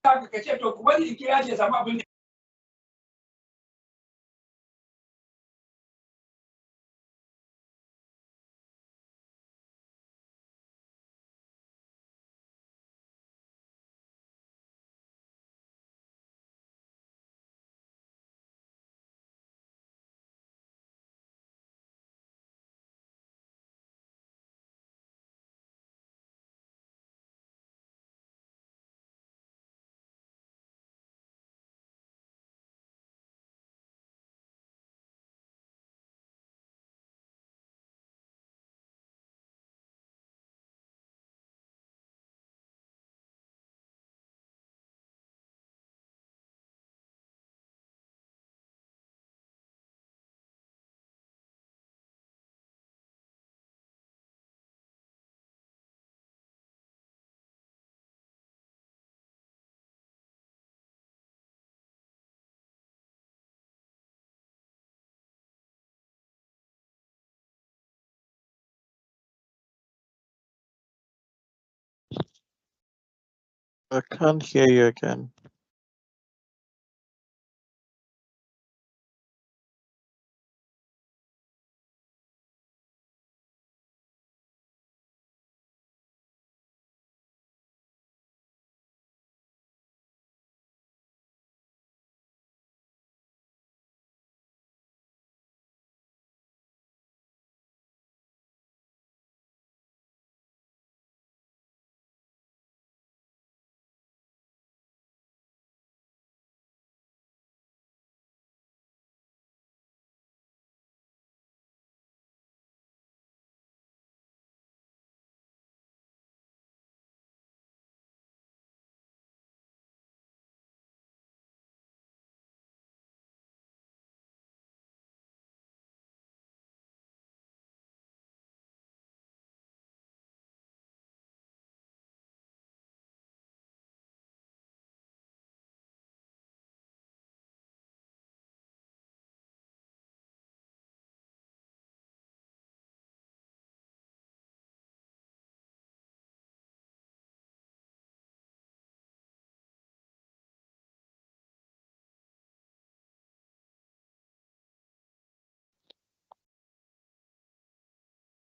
ka ce to wani kira shi ya samu abin da I can't hear you again.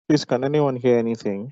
Please, can anyone hear anything?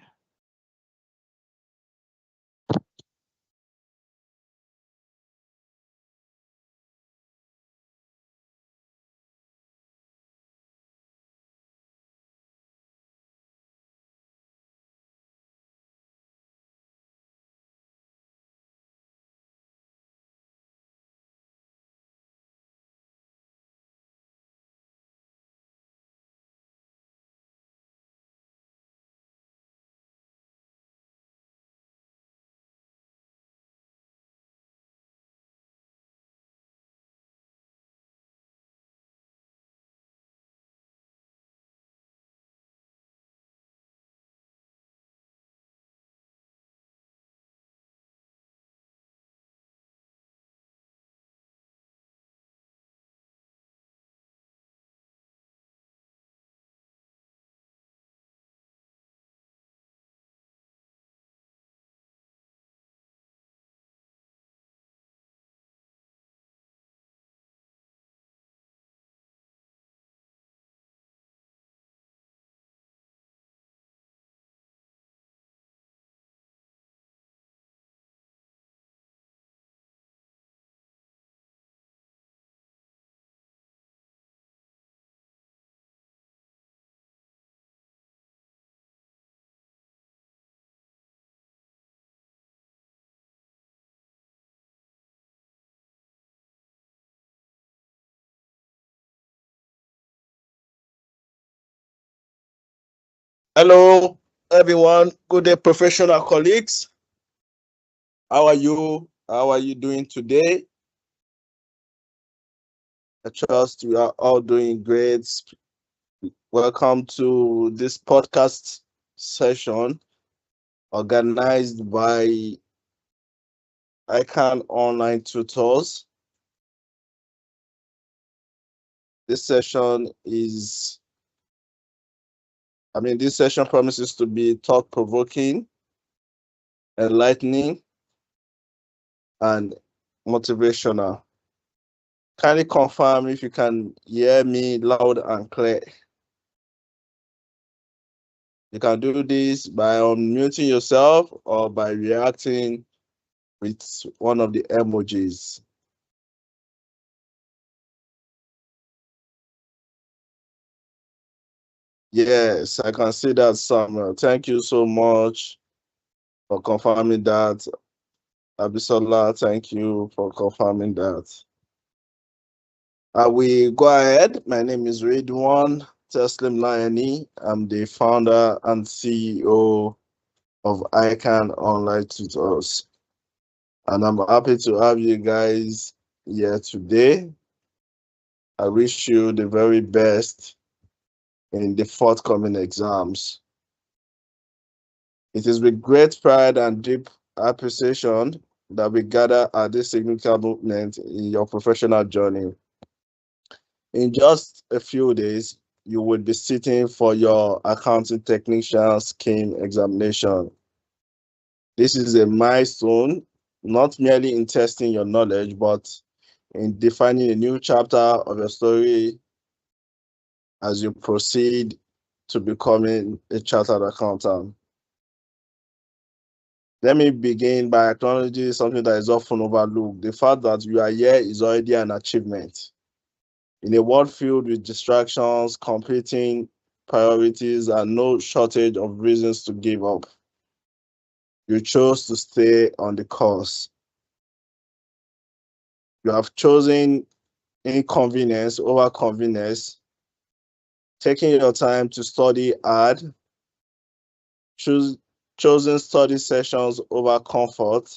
Hello, everyone. Good day, professional colleagues. How are you? How are you doing today? I trust we are all doing great. Welcome to this podcast session organized by ICAN Online Tutors. This session this session promises to be thought-provoking, enlightening, and motivational. Kindly confirm if you can hear me loud and clear. You can do this by unmuting yourself or by reacting with one of the emojis. Yes, I can see that, Samuel. Thank you so much for confirming that. Abisola, thank you for confirming that. We go ahead. My name is Ridwan Teslim Lioni. I'm the founder and CEO of ICAN Online Tutors. And I'm happy to have you guys here today. I wish you the very best in the forthcoming exams. It is with great pride and deep appreciation that we gather at this significant movement in your professional journey. In just a few days, you will be sitting for your accounting technician scheme examination. This is a milestone, not merely in testing your knowledge, but in defining a new chapter of your story as you proceed to becoming a chartered accountant. Let me begin by acknowledging something that is often overlooked. The fact that you are here is already an achievement. In a world filled with distractions, competing priorities, and no shortage of reasons to give up, you chose to stay on the course. You have chosen inconvenience over convenience, taking your time to study hard, chosen study sessions over comfort.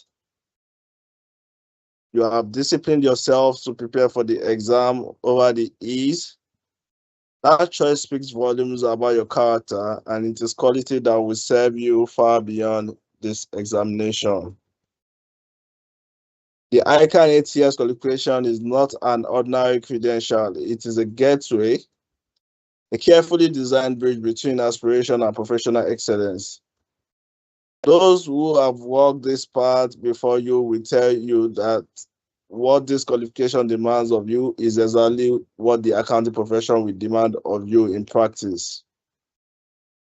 You have disciplined yourself to prepare for the exam over the ease. That choice speaks volumes about your character, and it is quality that will serve you far beyond this examination. The ICAN 8 years qualification is not an ordinary credential. It is a gateway, a carefully designed bridge between aspiration and professional excellence. Those who have walked this path before you will tell you that what this qualification demands of you is exactly what the accounting profession will demand of you in practice.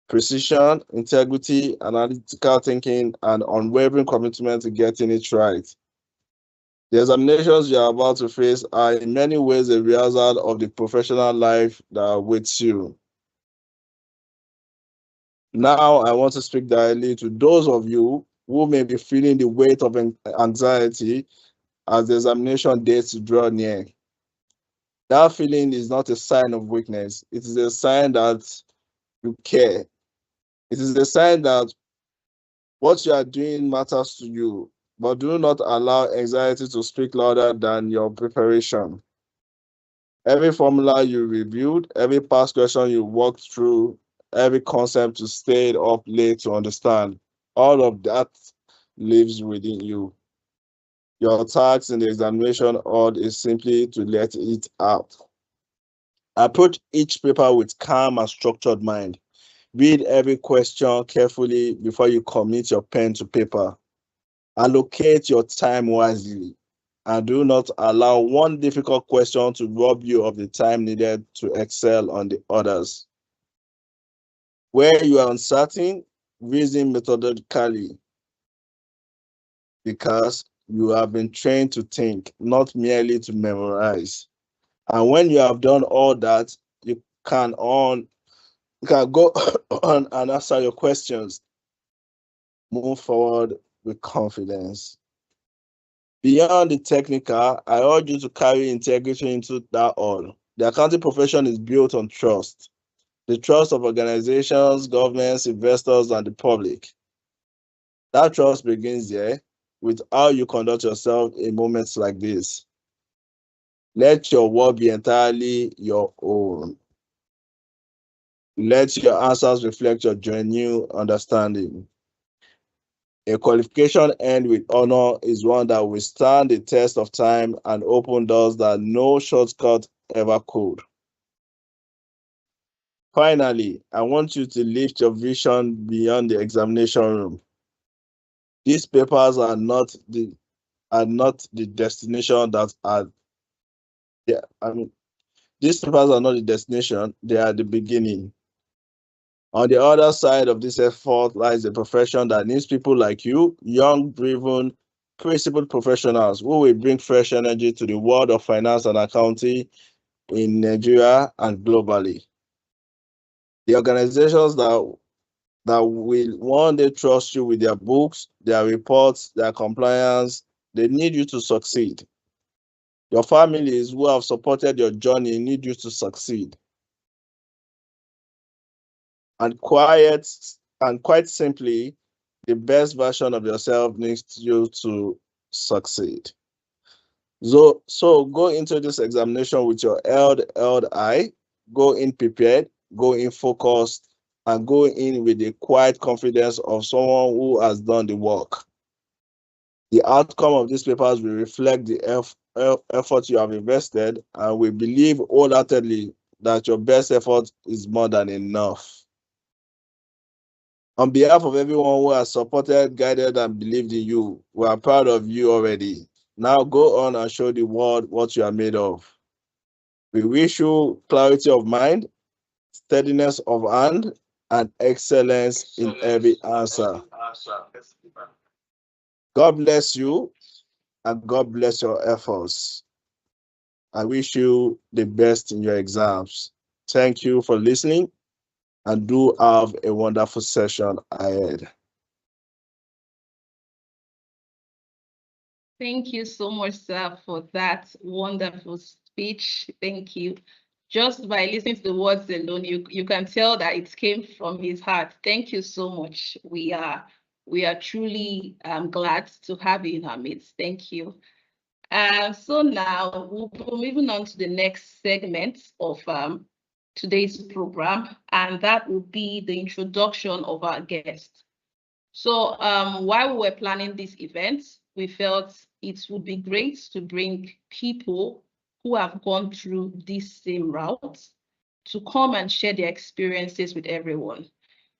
Precision, integrity, analytical thinking, and unwavering commitment to getting it right. The examinations you are about to face are in many ways a rehearsal of the professional life that awaits you. Now, I want to speak directly to those of you who may be feeling the weight of anxiety as the examination dates draw near. That feeling is not a sign of weakness. It is a sign that you care. It is a sign that what you are doing matters to you, but do not allow anxiety to speak louder than your preparation. Every formula you reviewed, every past question you walked through, every concept you stayed up late to understand, all of that lives within you. Your task in the examination hall is simply to let it out. Approach each paper with calm and structured mind. Read every question carefully before you commit your pen to paper. Allocate your time wisely, and do not allow one difficult question to rob you of the time needed to excel on the others. Where you are uncertain, reason methodically, because you have been trained to think, not merely to memorize. And when you have done all that, you can go on and answer your questions. Move forward with confidence. Beyond the technical, I urge you to carry integrity into that all. The accounting profession is built on trust. The trust of organizations, governments, investors, and the public. That trust begins there with how you conduct yourself in moments like this. Let your word be entirely your own. Let your answers reflect your genuine understanding. A qualification earned with honor is one that will stand the test of time and open doors that no shortcut ever could. Finally, I want you to lift your vision beyond the examination room. These papers are not the are not the destination that are, yeah, I mean, these papers are not the destination, they are the beginning. On the other side of this effort lies a profession that needs people like you, young, driven, principled professionals who will bring fresh energy to the world of finance and accounting in Nigeria and globally. The organizations that will one day trust you with their books, their reports, their compliance, they need you to succeed. Your families who have supported your journey need you to succeed. And quite simply, the best version of yourself needs you to succeed. So go into this examination with your held eye, go in prepared, go in focused, and go in with the quiet confidence of someone who has done the work. The outcome of these papers will reflect the effort you have invested, and we believe wholeheartedly that your best effort is more than enough. On behalf of everyone who has supported, guided, and believed in you, we are proud of you already. Now go on and show the world what you are made of. We wish you clarity of mind, steadiness of hand, and excellence in every answer. God bless you, and God bless your efforts. I wish you the best in your exams. Thank you for listening, and do have a wonderful session ahead. Thank you so much, sir, for that wonderful speech. Thank you. Just by listening to the words alone, you can tell that it came from his heart. Thank you so much. We are truly glad to have you in our midst. Thank you. So now we'll be moving on to the next segment of today's program, and that will be the introduction of our guest. So while we were planning this event, we felt it would be great to bring people who have gone through this same route to come and share their experiences with everyone.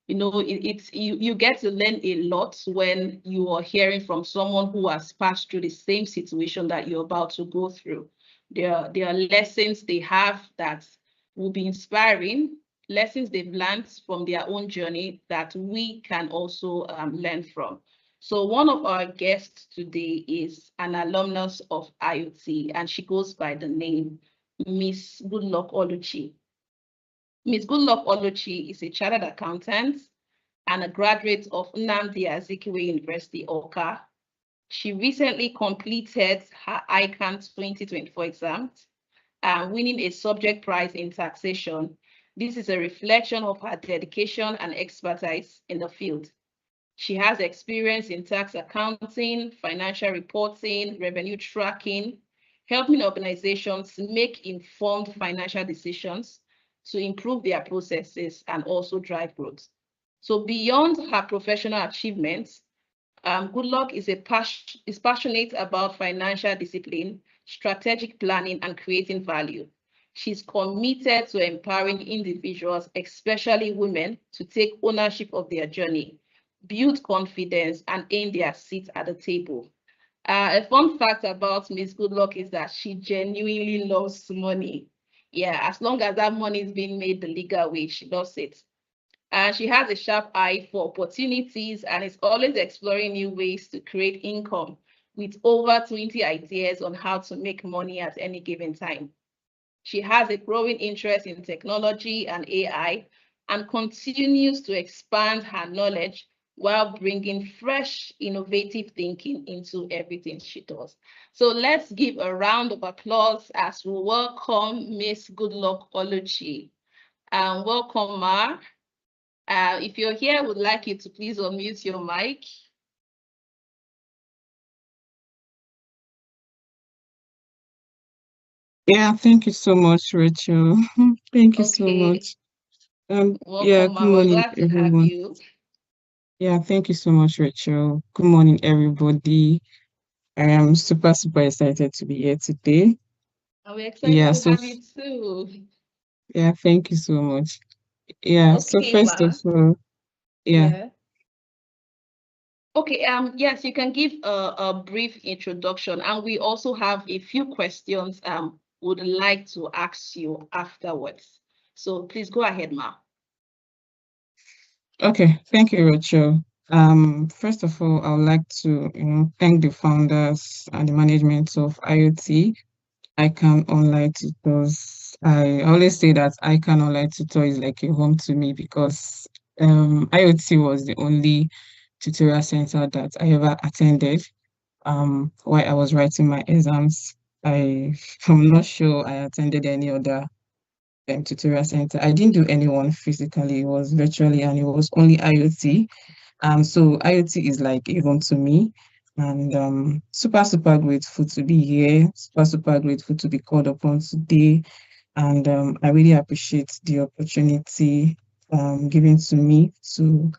You know, you get to learn a lot when you are hearing from someone who has passed through the same situation that you're about to go through. There are lessons they have that will be inspiring, lessons they've learned from their own journey that we can also learn from. So one of our guests today is an alumnus of IOT, and she goes by the name Miss Goodluck Oluchi. Ms. Goodluck Oluchi is a chartered accountant and a graduate of Nnamdi Azikiwe University, Awka. She recently completed her ICAN 2024 exams, winning a subject prize in taxation. This is a reflection of her dedication and expertise in the field. She has experience in tax accounting, financial reporting, revenue tracking, helping organizations make informed financial decisions to improve their processes and also drive growth. So beyond her professional achievements, Goodluck is passionate about financial discipline, strategic planning, and creating value. She's committed to empowering individuals, especially women, to take ownership of their journey, build confidence, and earn their seat at the table. A fun fact about Miss Goodluck is that she genuinely loves money. Yeah, as long as that money is being made the legal way, she loves it. And she has a sharp eye for opportunities and is always exploring new ways to create income with over 20 ideas on how to make money at any given time. She has a growing interest in technology and AI and continues to expand her knowledge while bringing fresh, innovative thinking into everything she does. So let's give a round of applause as we welcome Miss Goodluck Oluchi. Welcome, Ma. If you're here, I would like you to please unmute your mic. Yeah, thank you so much, Rachel. Thank you so much. Welcome, yeah, good morning, glad to everyone. have you. Yeah, thank you so much, Rachel. Good morning, everybody. I am super, super excited to be here today. We're excited to have you too. Yeah, thank you so much. Yeah, so first of all, yeah. Okay, yes, you can give a brief introduction, and we also have a few questions would like to ask you afterwards. So please go ahead, Ma. Okay, thank you, Rachel. First of all, I would like to, thank the founders and the management of IoT, ICAN Online Tutors. I always say that ICAN Online Tutor is like a home to me because IoT was the only tutorial center that I ever attended while I was writing my exams. I'm not sure I attended any other tutorial center. I didn't do anyone physically, it was virtually, and it was only IoT. So IoT is like a home to me, and super grateful to be here, super grateful to be called upon today, and I really appreciate the opportunity given to me to,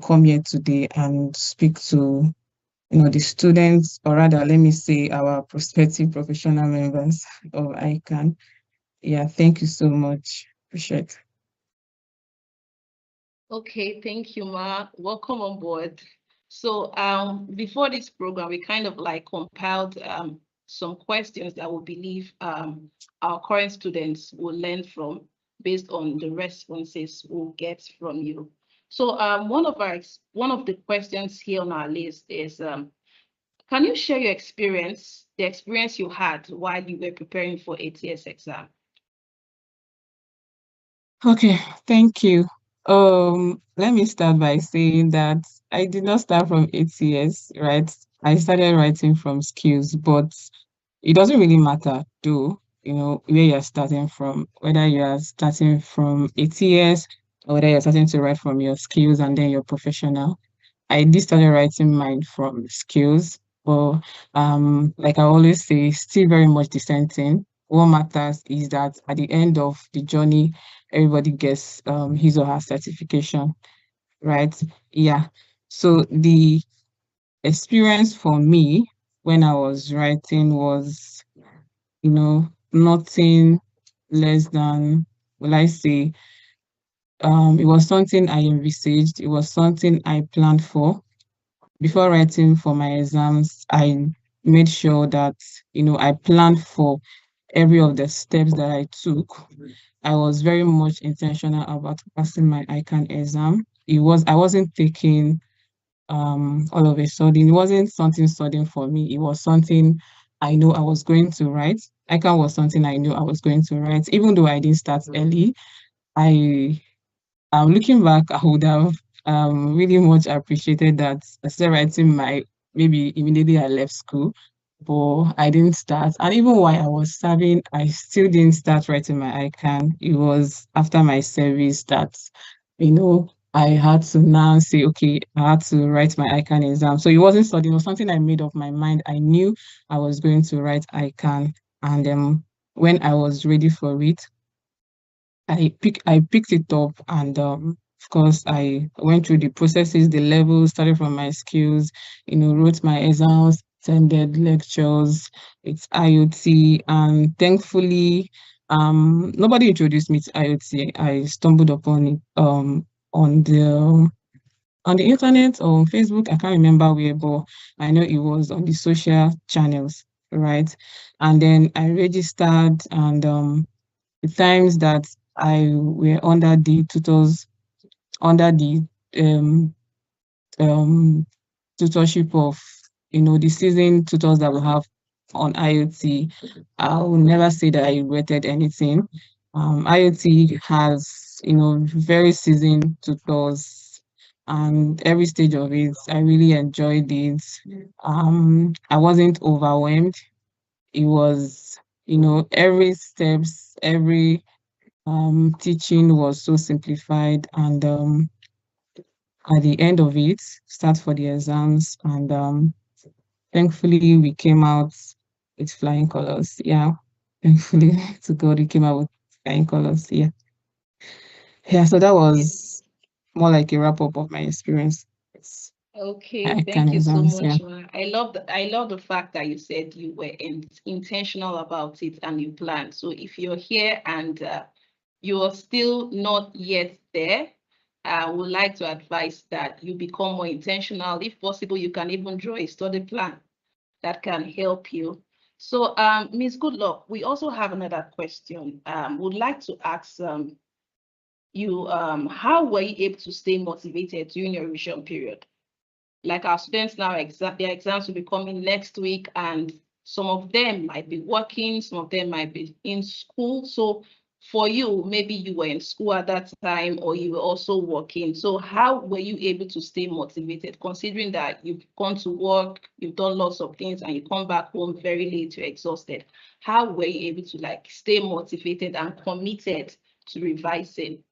come here today and speak to, the students, or rather, let me say, our prospective professional members of ICAN. Yeah, thank you so much. Appreciate. Okay, thank you, Ma. Welcome on board. So before this program, we kind of like compiled some questions that we believe our current students will learn from based on the responses we'll get from you. So one of the questions here on our list is, can you share your experience, the experience you had while you were preparing for ATS exam? Okay, thank you. Let me start by saying that I did not start from ATS, right? I started writing from skills, but it doesn't really matter though, where you're starting from, whether you are starting from ATS or whether you're starting to write from your skills and then your professional. I did started writing mine from skills, but like I always say, still very much the same thing. What matters is that at the end of the journey, everybody gets his or her certification, right? Yeah. So the experience for me when I was writing was, nothing less than, will I say, it was something I envisaged, it was something I planned for. Before writing for my exams, I made sure that, I planned for every of the steps that I took. I was very much intentional about passing my ICAN exam. I wasn't taking all of a sudden. It wasn't something sudden for me. It was something I know I was going to write. ICAN was something I knew I was going to write. Even though I didn't start early, I looking back, I would have really much appreciated that I started writing my maybe immediately I left school, but I didn't start. And even while I was serving, I still didn't start writing my ICAN. It was after my service that, I had to now say, okay, I had to write my ICAN exam. So it wasn't sudden, it was something I made up my mind. I knew I was going to write ICAN. And when I was ready for it, I picked it up, and of course I went through the processes, the levels, started from my skills, wrote my exams, attended lectures. It's IoT, and thankfully nobody introduced me to IoT. I stumbled upon it on the internet or on Facebook. I can't remember where, but I know it was on the social channels, right? And then I registered, and the times that I were under the tutors, under the um, um, tutorship of, the seasoned tutors that we have on IoT, I will never say that I regretted anything. IoT has, very seasoned tutors, and every stage of it, I really enjoyed it. I wasn't overwhelmed. It was, every steps, every teaching was so simplified, and at the end of it, start for the exams, and thankfully we came out with flying colors. Yeah, thankfully to God we came out with flying colors. Yeah, yeah. So that was more like a wrap up of my experience. It's Okay, ICANN thank you so exams. Yeah. much, Ma. I love the fact that you said you were intentional about it and you planned. So if you're here and you're still not yet there, I would like to advise that you become more intentional. If possible, you can even draw a study plan that can help you. So, Ms. Goodluck, we also have another question. Would like to ask you, how were you able to stay motivated during your revision period? Like our students now, their exams will be coming next week, and some of them might be working, some of them might be in school. So for you, maybe you were in school at that time, or you were also working. So how were you able to stay motivated, considering that you've gone to work, you've done lots of things, and you come back home very late, you're exhausted? How were you able to like stay motivated and committed to revising?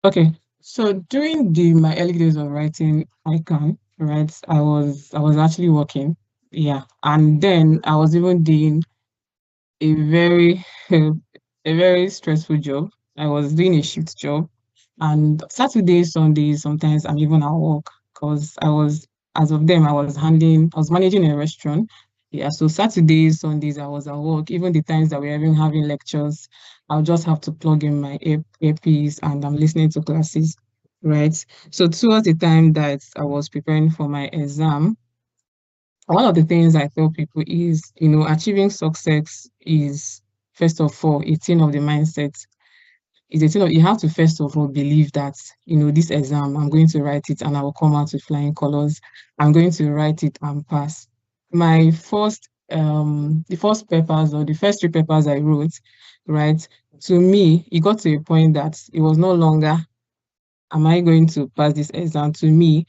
Okay, so during my early days of writing ICAN, right, I was actually working, yeah, and then I was even doing a very a very stressful job. I was doing a shift job, and Saturdays, Sundays, sometimes I'm even at work because as of them, I was managing a restaurant. Yeah, so Saturdays, Sundays, I was at work. Even the times that we were even having lectures, I'll just have to plug in my earpiece and I'm listening to classes, right? So towards the time that I was preparing for my exam, one of the things I tell people is, achieving success is, first of all, a thing of the mindset. It's a thing of, you have to first of all believe that, this exam, I'm going to write it and I will come out with flying colors. I'm going to write it and pass. My the first papers or the first three papers I wrote, right, to me, it got to a point that it was no longer, am I going to pass this exam? To me,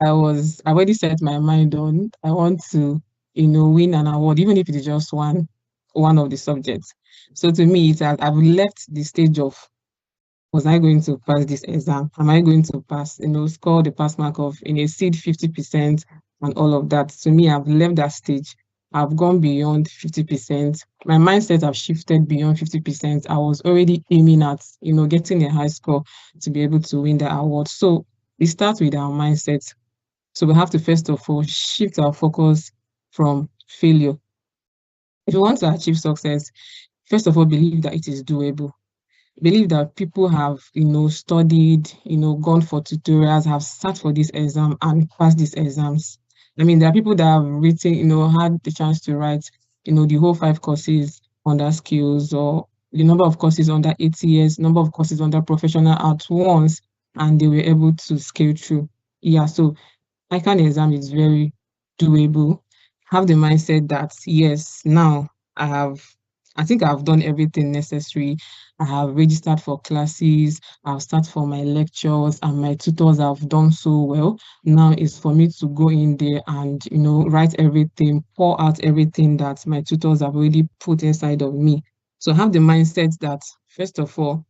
I already set my mind on, I want to, win an award, even if it is just one of the subjects. So to me, I've left the stage of, was I going to pass this exam? Am I going to pass, score the pass mark of in exceed 50% and all of that? To me, I've left that stage. I've gone beyond 50%. My mindset have shifted beyond 50%. I was already aiming at, getting a high score to be able to win the award. So it starts with our mindset. So we have to first of all shift our focus from failure. If you want to achieve success, first of all, believe that it is doable. Believe that people have, studied, gone for tutorials, have sat for this exam and passed these exams. I mean, there are people that have written, had the chance to write, the whole 5 courses under skills, or the number of courses under ATS, number of courses under professional at once, and they were able to scale through. Yeah, so ICAN exam is very doable. Have the mindset that, yes, now I think I've done everything necessary. I have registered for classes, I've started for my lectures, and my tutors have done so well. Now it's for me to go in there and, write everything, pour out everything that my tutors have already put inside of me. So have the mindset that, first of all,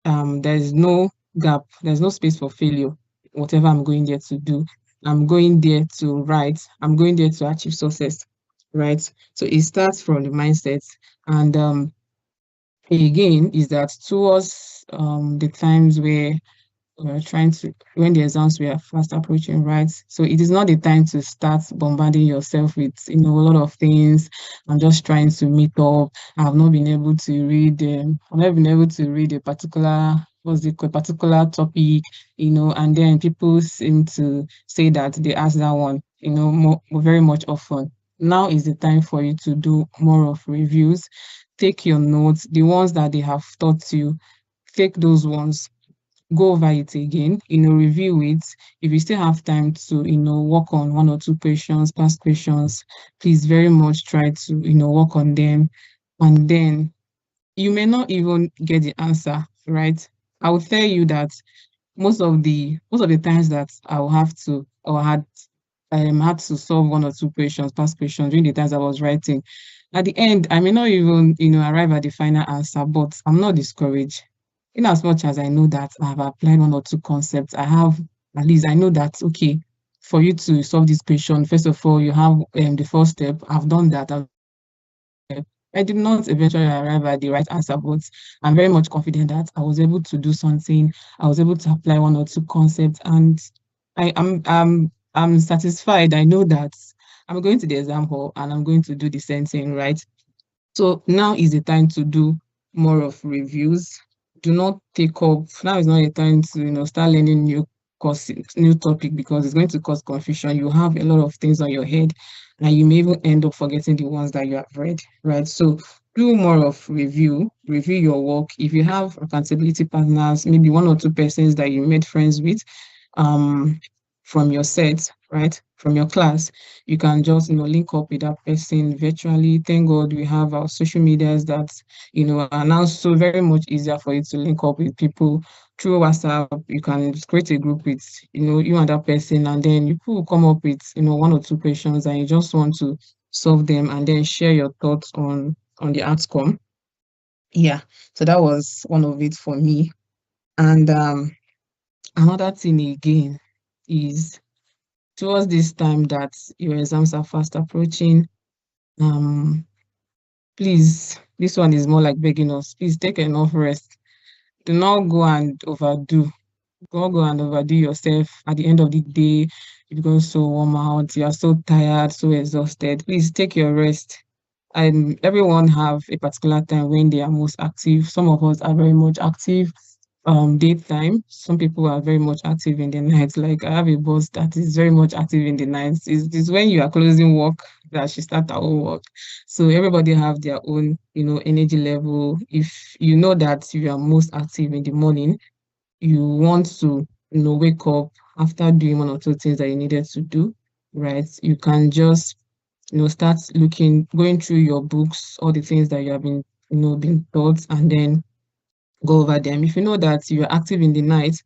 there is no gap, there's no space for failure, whatever I'm going there to do. I'm going there to write, I'm going there to achieve success, right? So it starts from the mindset. And again, is that towards the times where we're trying to, when the exams were fast approaching, right? So it is not the time to start bombarding yourself with, a lot of things. I'm just trying to meet up. I've not been able to read a particular, particular topic, and then people seem to say that they ask that one, very much often. Now is the time for you to do more of reviews. Take your notes, the ones that they have taught you, take those ones, go over it again, review it. If you still have time to, work on 1 or 2 questions, past questions, please very much try to, work on them. And then you may not even get the answer, right? I will tell you that most of the times that I will have to, or had to solve 1 or 2 questions, past questions during the times I was writing. At the end, I may not even, arrive at the final answer, but I'm not discouraged. In as much as I know that I have applied 1 or 2 concepts, at least I know that, okay, for you to solve this question, first of all, you have the first step. I've done that. I did not eventually arrive at the right answer, but I'm very much confident that I was able to do something. I was able to apply 1 or 2 concepts, and I'm satisfied. I know that I'm going to the exam hall and I'm going to do the same thing, right? So now is the time to do more of reviews, do not take up, now is not a time to, start learning new topic, because it's going to cause confusion. You have a lot of things on your head, and you may even end up forgetting the ones that you have read, right? So do more of review your work. If you have accountability partners, maybe one or two persons that you made friends with, from your set, right, from your class, you can just link up with that person virtually. Thank God we have our social medias that are now so very much easier for you to link up with people through WhatsApp. You can just create a group with you and that person, and then you will come up with one or two questions, and you just want to solve them and then share your thoughts on the outcome. Yeah, so that was one of it for me. And another thing again is, towards this time that your exams are fast approaching, please, this one is more like begging us, please take enough rest. Do not go and overdo. Don't go and overdo yourself. At the end of the day, you're going so warm out, you are so tired, so exhausted. Please take your rest. And everyone have a particular time when they are most active. Some of us are very much active daytime. Some people are very much active in the night. Like, I have a boss that is very much active in the night. It's when you are closing work that she start her own work. So everybody have their own, energy level. If you know that you are most active in the morning, you want to, wake up after doing one or two things that you needed to do, right? You can just, start going through your books, all the things that you have been taught, and then go over them. If you know that you're active in the night,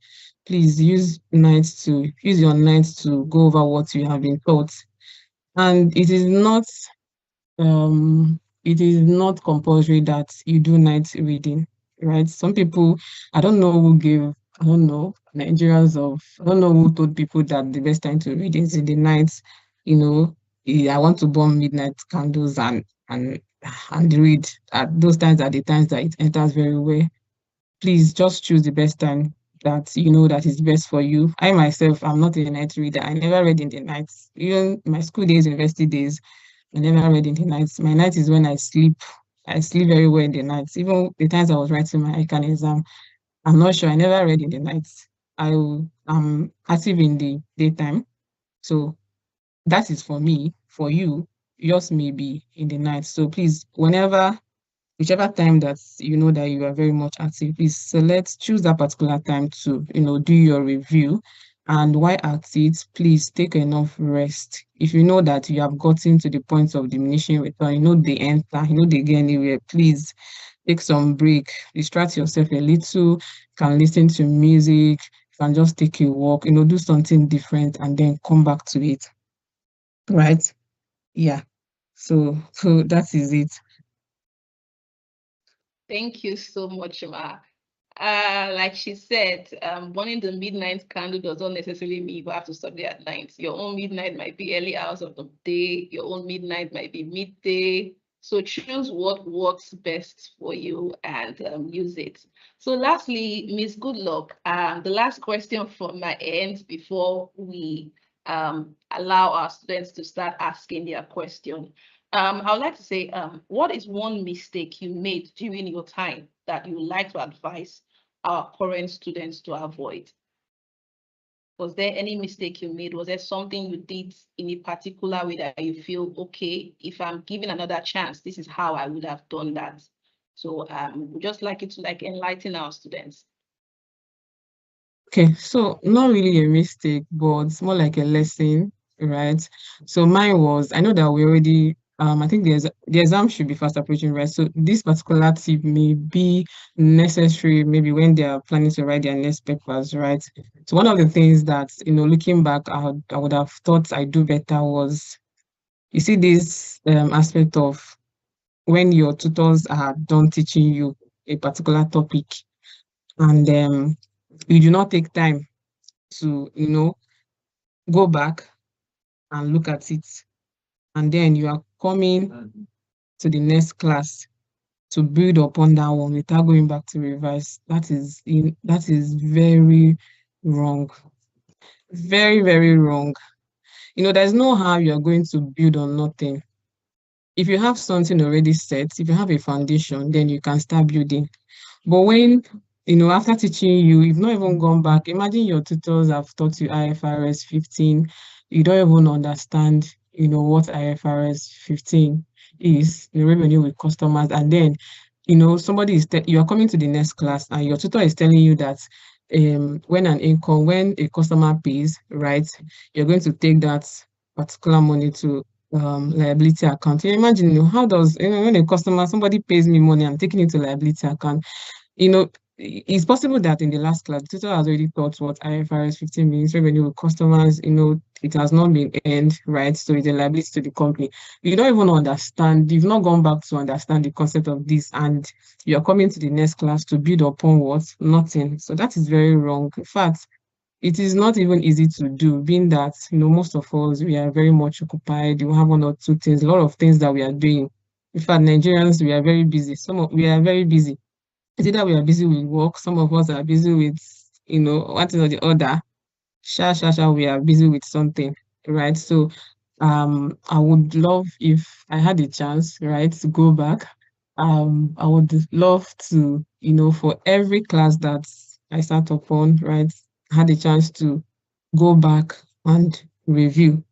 please use your nights to go over what you have been taught. And it is not compulsory that you do night reading, right? Some people, I don't know Nigerians I don't know who told people that the best time to read is in the night. I want to burn midnight candles and read. At those times are the times that it enters very well. Please just choose the best time that you know that is best for you. I myself, I'm not a night reader. I never read in the nights. Even my school days, university days, I never read in the nights. My night is when I sleep. I sleep very well in the nights. Even the times I was writing my ICAN exam, I'm not sure. I never read in the nights. I'm active in the daytime. So that is for me. For you, yours may be in the night. So please, whichever time that you know that you are very much active, please choose that particular time to, do your review. And while at it, please take enough rest. If you know that you have gotten to the point of diminishing return, they get anywhere, please take some break, distract yourself a little, you can listen to music, you can just take a walk, do something different and then come back to it. Right? Yeah. So that is it. Thank you so much, Ma. Like she said, burning the midnight candle does not necessarily mean you have to study at night. Your own midnight might be early hours of the day. Your own midnight might be midday. So choose what works best for you and use it. So lastly, Miss Goodluck, the last question from my end before we allow our students to start asking their question. I would like to say, what is one mistake you made during your time that you would like to advise our current students to avoid? Was there any mistake you made? Was there something you did in a particular way that you feel, okay, if I'm given another chance, this is how I would have done that? So we'd just like you to enlighten our students. Okay, so not really a mistake, but it's more like a lesson, right? So mine was, I know that we already, I think the exam should be fast approaching, right? So this particular tip may be necessary maybe when they are planning to write their next papers, right? So one of the things that, looking back, I would have thought I do better was, you see this aspect of when your tutors are done teaching you a particular topic, and you do not take time to, go back and look at it. And then you are coming to the next class to build upon that one without going back to revise. That is very wrong. Very, very wrong. There's no how you're going to build on nothing. If you have something already set, if you have a foundation, then you can start building. But when after teaching you, you've not even gone back. Imagine your tutors have taught you IFRS 15. You don't even understand, what IFRS 15 is, the revenue with customers. And then, somebody you are coming to the next class and your tutor is telling you that when a customer pays, right, you're going to take that particular money to liability account. You imagine, how does, when somebody pays me money, I'm taking it to liability account. It's possible that in the last class, the tutor has already taught what IFRS 15 means, revenue with customers, it has not been earned, right? So it's a liability to the company. You don't even understand, you've not gone back to understand the concept of this, and you're coming to the next class to build upon what? Nothing. So that is very wrong. In fact, it is not even easy to do, being that, most of us, we are very much occupied. We have one or two things, a lot of things that we are doing. In fact, Nigerians, we are very busy. We are very busy. It's either we are busy with work, some of us are busy with, one thing or the other. We are busy with something, right? So I would love if I had a chance, right, to go back. I would love to, for every class that I start upon, right, had a chance to go back and review.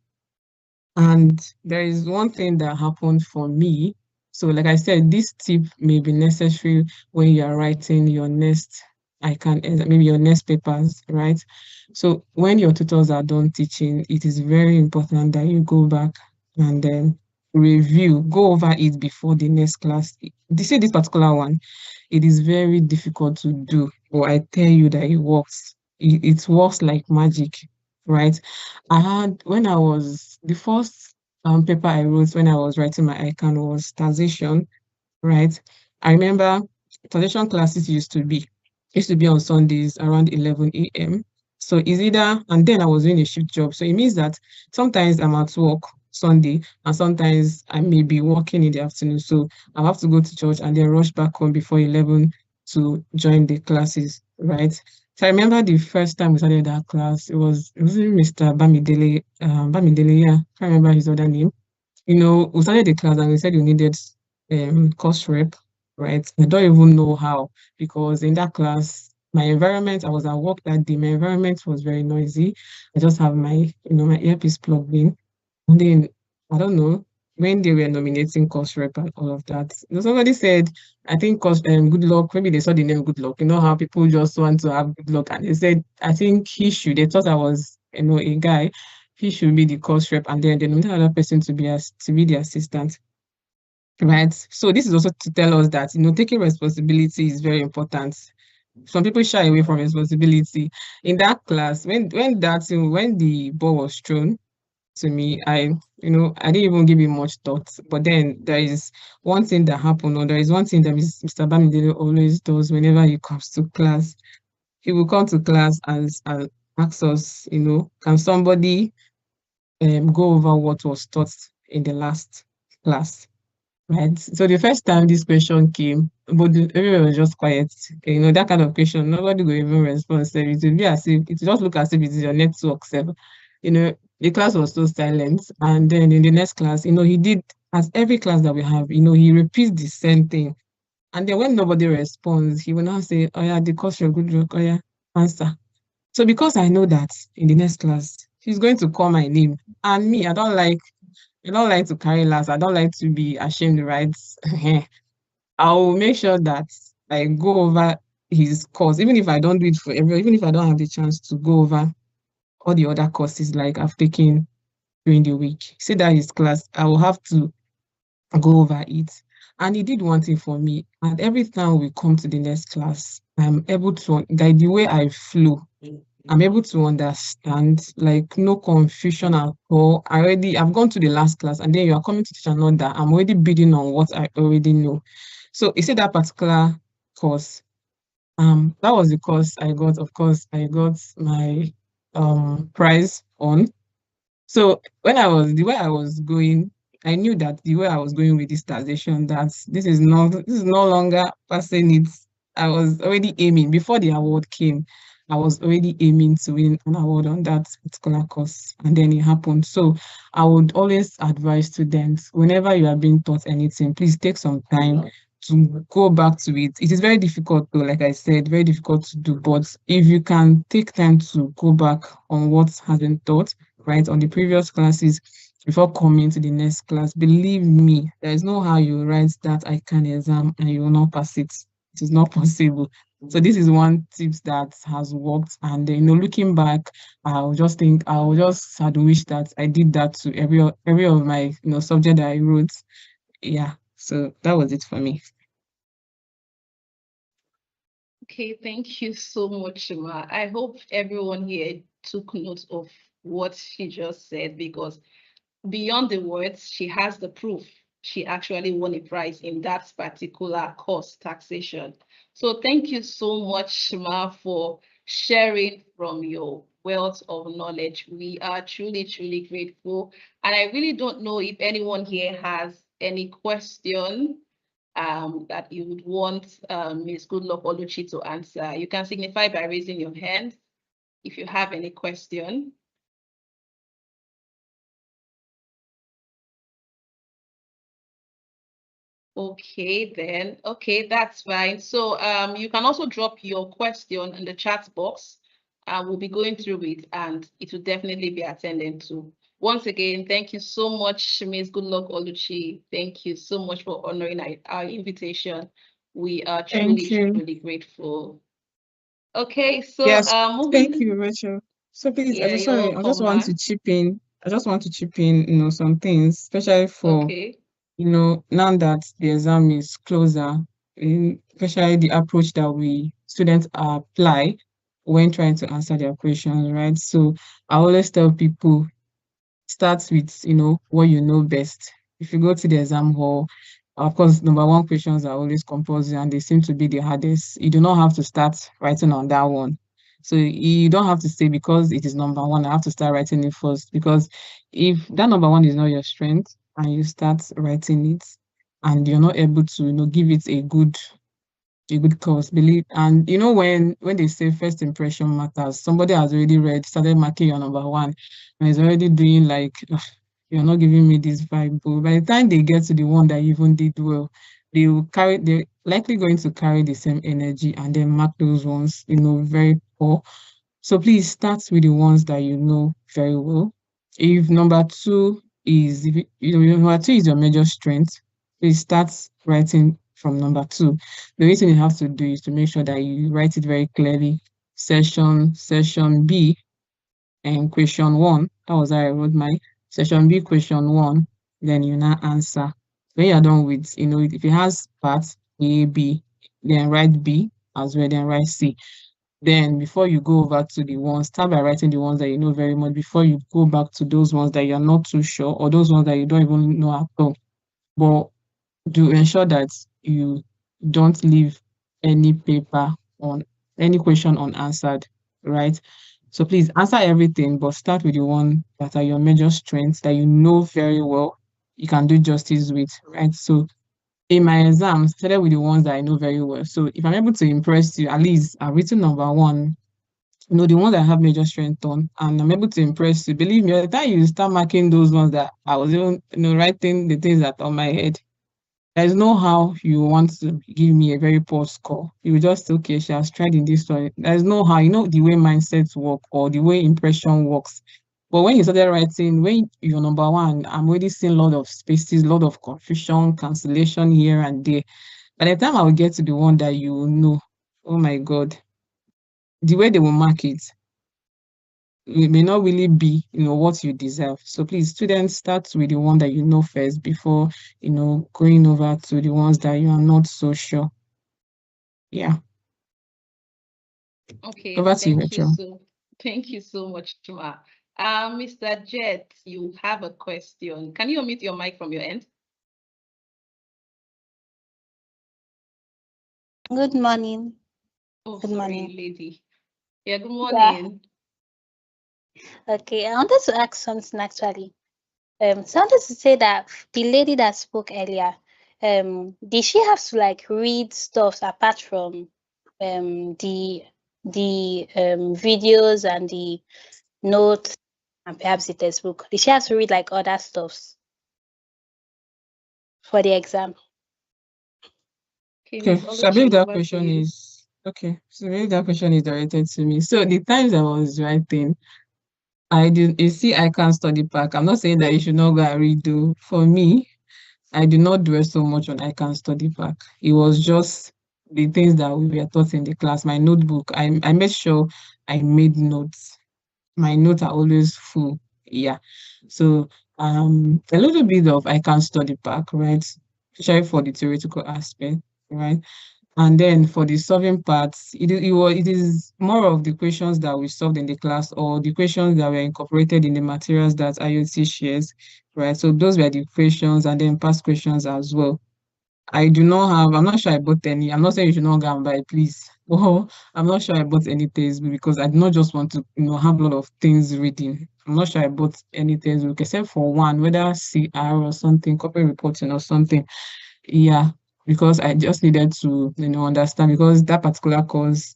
And there is one thing that happened for me. So like I said, this tip may be necessary when you are writing your next ICAN, maybe your next papers, right? So when your tutors are done teaching, it is very important that you go back and then review, go over it before the next class. This particular one, it is very difficult to do, but I tell you that it works. It works like magic, right? The first paper I wrote when I was writing my ICAN was taxation, right? I remember taxation classes used to be on Sundays around 11 a.m. So it's either, and then I was doing a shift job. So it means that sometimes I'm at work Sunday and sometimes I may be working in the afternoon. So I have to go to church and then rush back home before 11 to join the classes, right? So I remember the first time we started that class, it was Mr. Bamidele, yeah, I can't remember his other name. We started the class and we said we needed course rep, right? I don't even know how, because in that class, my environment, I was at work that day, my environment was very noisy. I just have my earpiece plugged in. And then, I don't know, when they were nominating course rep and all of that, somebody said, I think good luck, maybe they saw the name good luck. You know how people just want to have good luck. And they said, I think they thought I was, a guy, he should be the course rep, and then they nominated another person to be the assistant. Right. So this is also to tell us that, taking responsibility is very important. Some people shy away from responsibility. In that class, when the ball was thrown to me, I didn't even give it much thought. But then there is one thing that happened, or there is one thing that Mr. Bamidele always does whenever he comes to class. He will come to class and ask us, can somebody go over what was taught in the last class? Right. So the first time this question came, but everyone was just quiet. That kind of question, nobody will even respond. So it will be as if it will just look as if it is your network. So, the class was so silent. And then in the next class, he did, as every class that we have, he repeats the same thing. And then when nobody responds, he will now say, oh yeah, the course you're good, oh yeah, answer. So because I know that in the next class, he's going to call my name. And me, I don't like to carry last. I don't like to be ashamed, right? I'll make sure that I go over his course, even if I don't do it for everyone, even if I don't have the chance to go over all the other courses like I've taken during the week. See that his class, I will have to go over it. And he did one thing for me. And every time we come to the next class, I'm able to, like the way I flow, I'm able to understand, like no confusion at all. I've gone to the last class and then you are coming to teach another. I'm already building on what I already know. So you see that particular course, that was the course I got. Of course, I got my prize on. So the way I was going, I knew that the way I was going with this taxation, that this is no longer passing it. I was already aiming before the award came. I was already aiming to win an award on that particular course, and then it happened. So I would always advise students, whenever you are being taught anything, please take some time to go back to it. It is very difficult though, like I said, very difficult to do. But if you can take time to go back on what has been taught, right, on the previous classes before coming to the next class, believe me, there is no how you write that ICAN exam and you will not pass it. It is not possible. So this is one tips that has worked. And looking back, I'll just had wish that I did that to every of my subject that I wrote. Yeah. So that was it for me. Okay, thank you so much, Shima. I hope everyone here took note of what she just said, because beyond the words, she has the proof. She actually won a prize in that particular course, taxation. So thank you so much, Shima, for sharing from your wealth of knowledge. We are truly, truly grateful. And I really don't know if anyone here has any question that you would want Ms. Goodluck Oluchi to answer. You can signify by raising your hand if you have any question. Okay, then. Okay, that's fine. So you can also drop your question in the chat box. We'll be going through it and it will definitely be attended to. Once again, thank you so much, Ms. Goodluck Oluchi. Thank you so much for honoring our invitation. We are truly, truly grateful. Okay, so yes, moving. thank you, Rachel. So please, Yeah, I just want to man. chip in. I just want to chip in, some things, especially for Okay. now that the exam is closer, especially the approach that students apply when trying to answer their questions, right? So I always tell people, start with, what you know best. If you go to the exam hall, of course, number one questions are always compulsory and they seem to be the hardest. You do not have to start writing on that one. So you don't have to say because it is number one, I have to start writing it first. Because if that number one is not your strength and you start writing it and you're not able to, give it a good course, believe. And when they say first impression matters, somebody has already started marking your number one and is already doing like, "Ugh, you're not giving me this vibe." But by the time they get to the one that you even did well, they're likely going to carry the same energy and then mark those ones, very poor. So please start with the ones that you know very well. If number two is, if number two is your major strength, please start writing from number two. The only thing you have to do is to make sure that you write it very clearly. Session B, and question one. That was how I wrote my session B, question one. Then you now answer. When you're done with, if it has parts A, B, then write B as well, then write C. Then before you go over to the ones, start by writing the ones that you know very much before you go back to those ones that you're not too sure or those ones that you don't even know at all. But do ensure that you don't leave any question unanswered, right? So please answer everything, but start with the one that are your major strengths that you know very well, you can do justice with, right? So in my exams, started with the ones that I know very well. So if I'm able to impress you, at least I've written number one, the ones that I have major strength on, and I'm able to impress you. Believe me, by the time you start marking those ones that I was even, writing the things that on my head, there's no how you want to give me a very poor score. You will just say, okay, she has tried in this one. There's no how, the way mindsets work or the way impression works. But when you started writing, when you're number one, I'm already seeing a lot of spaces, a lot of confusion, cancellation here and there. By the time I will get to the one that you know, oh my God, the way they will mark it may not really be, what you deserve. So please, students, start with the one that you know first before, going over to the ones that you are not so sure. Yeah. Okay, Over to you, Rachel. Thank you so much, Chuma. Mr. Jet, you have a question. Can you unmute your mic from your end? Good morning. Oh, Good sorry, morning. lady. Yeah, good morning. Okay, I wanted to ask something actually. So I wanted to say that the lady that spoke earlier, did she have to like read stuff apart from the videos and the notes and perhaps the textbook? Did she have to read like other stuffs for the exam? Okay, Miss so I believe Oluchi, that over to question you. is okay. So I believe that question is directed to me. So the times I was writing, I did you see I can't study back. I'm not saying that you should not go and redo. For me, I did not dwell so much on I can study back. It was just the things that we were taught in the class. My notebook, I made sure I made notes. My notes are always full. Yeah. So a little bit of I can study back, right? Especially for the theoretical aspect, right? And then for the solving parts, it is more of the questions that we solved in the class or the questions that were incorporated in the materials that IoT shares, right? So those were the questions and then past questions as well. I'm not sure I bought any. I'm not saying you should not go and buy, please. Oh, I'm not sure I bought any textbook because I do not just want to, have a lot of things reading. I'm not sure I bought any textbook except for one, whether CR or something, corporate reporting or something. Yeah, because I just needed to, understand because that particular course,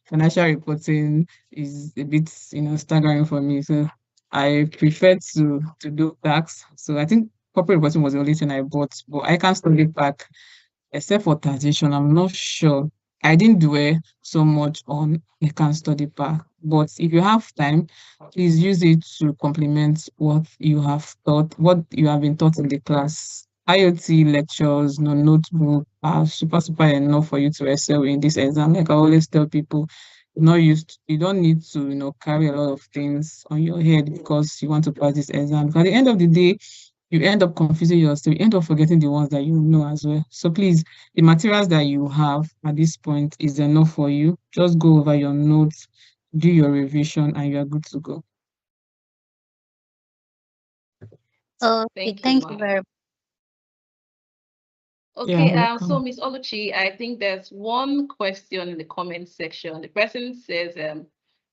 financial reporting is a bit, staggering for me. So I prefer to do tax. So I think corporate reporting was the only thing I bought, but I can't study back except for taxation. I'm not sure. I didn't dwell so much on I can study back. But if you have time, please use it to complement what you have been taught in the class. IoT lectures, no notebook are super, super enough for you to excel in this exam. Like I always tell people, you don't need to, carry a lot of things on your head because you want to pass this exam. Because at the end of the day, you end up confusing yourself, you end up forgetting the ones that you know as well. So please, the materials that you have at this point is enough for you. Just go over your notes, do your revision, and you're good to go. Okay, Thank you, thank you Ma. very Yeah, Okay, so welcome. Miss Oluchi, I think there's one question in the comment section. The person says,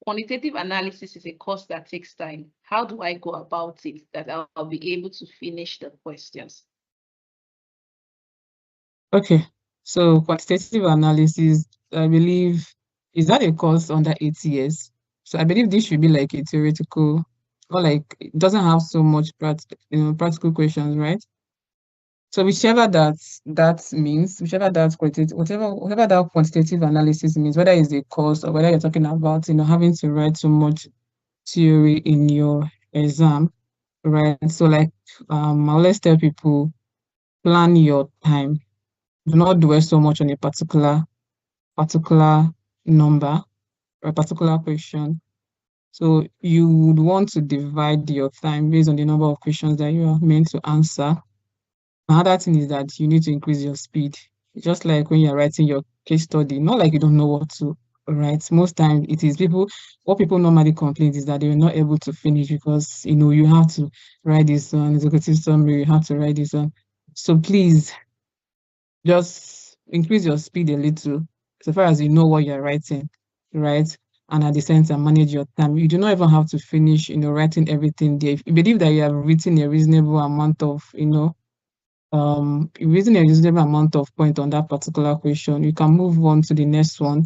quantitative analysis is a course that takes time. How do I go about it that I'll be able to finish the questions? Okay, so quantitative analysis, I believe, is that a course under 8 years? So I believe this should be like a theoretical, or like it doesn't have so much practical questions, right? So whichever that means, whichever that quantitative, whatever that quantitative analysis means, whether it's a course or whether you're talking about, having to write so much theory in your exam, right? So like I always tell people, plan your time. Do not dwell so much on a particular number or a particular question. So you would want to divide your time based on the number of questions that you are meant to answer. Another thing is that you need to increase your speed. Just like when you're writing your case study, not like you don't know what to write. Most times it is what people normally complain is that they were not able to finish because, you have to write this on executive summary, you have to write this on. So please just increase your speed a little so far as you know what you're writing, right? And at the same time, manage your time. You do not even have to finish, writing everything there. If you believe that you have written a reasonable amount of, written a reasonable amount of point on that particular question, you can move on to the next one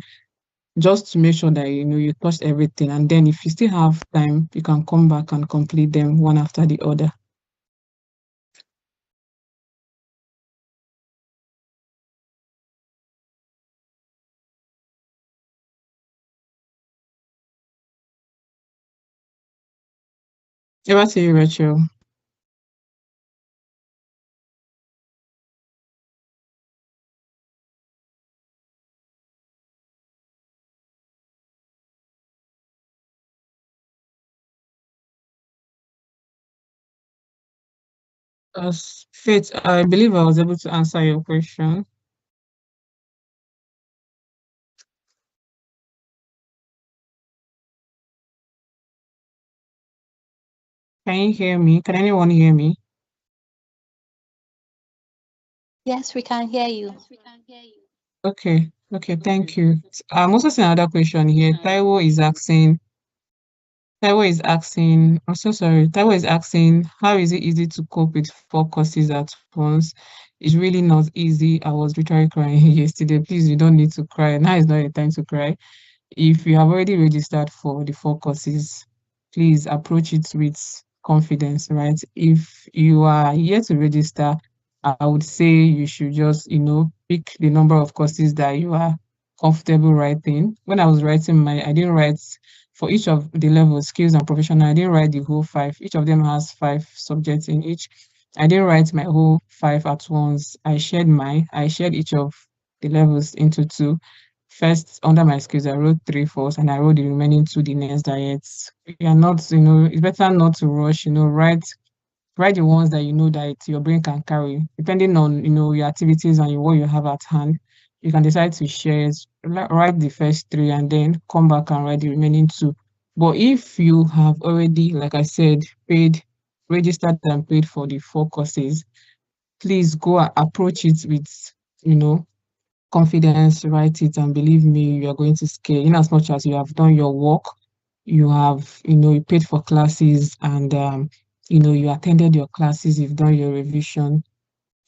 just to make sure that, you touched everything. And then if you still have time, you can come back and complete them one after the other. Over to you, Rachel. As Faith, I believe I was able to answer your question. Can you hear me? Can anyone hear me? Yes, we can hear you. Okay, thank you. I'm also seeing another question here. Taiwo is asking, I'm so sorry. Taiwo is asking, how is it easy to cope with 4 courses at once? It's really not easy. I was literally crying yesterday. Please, you don't need to cry. Now is not a time to cry. If you have already registered for the 4 courses, please approach it with confidence, right? If you are yet to register, I would say you should just, pick the number of courses that you are comfortable writing. When I was writing I didn't write for each of the levels, skills and professional, I didn't write the whole 5. Each of them has 5 subjects in each. I didn't write my whole 5 at once. I shared each of the levels into 2. First, under my skills, I wrote 3 first, and I wrote the remaining 2 the next diets. You are not, it's better not to rush, write the ones that you know that your brain can carry. Depending on, your activities and what you have at hand, you can decide to share it, write the first 3 and then come back and write the remaining 2. But if you have already, like I said, registered and paid for the 4 courses, please go approach it with, confidence, write it, and believe me, you are going to scale. In as much as you have done your work, you have, you paid for classes and you attended your classes, you've done your revision,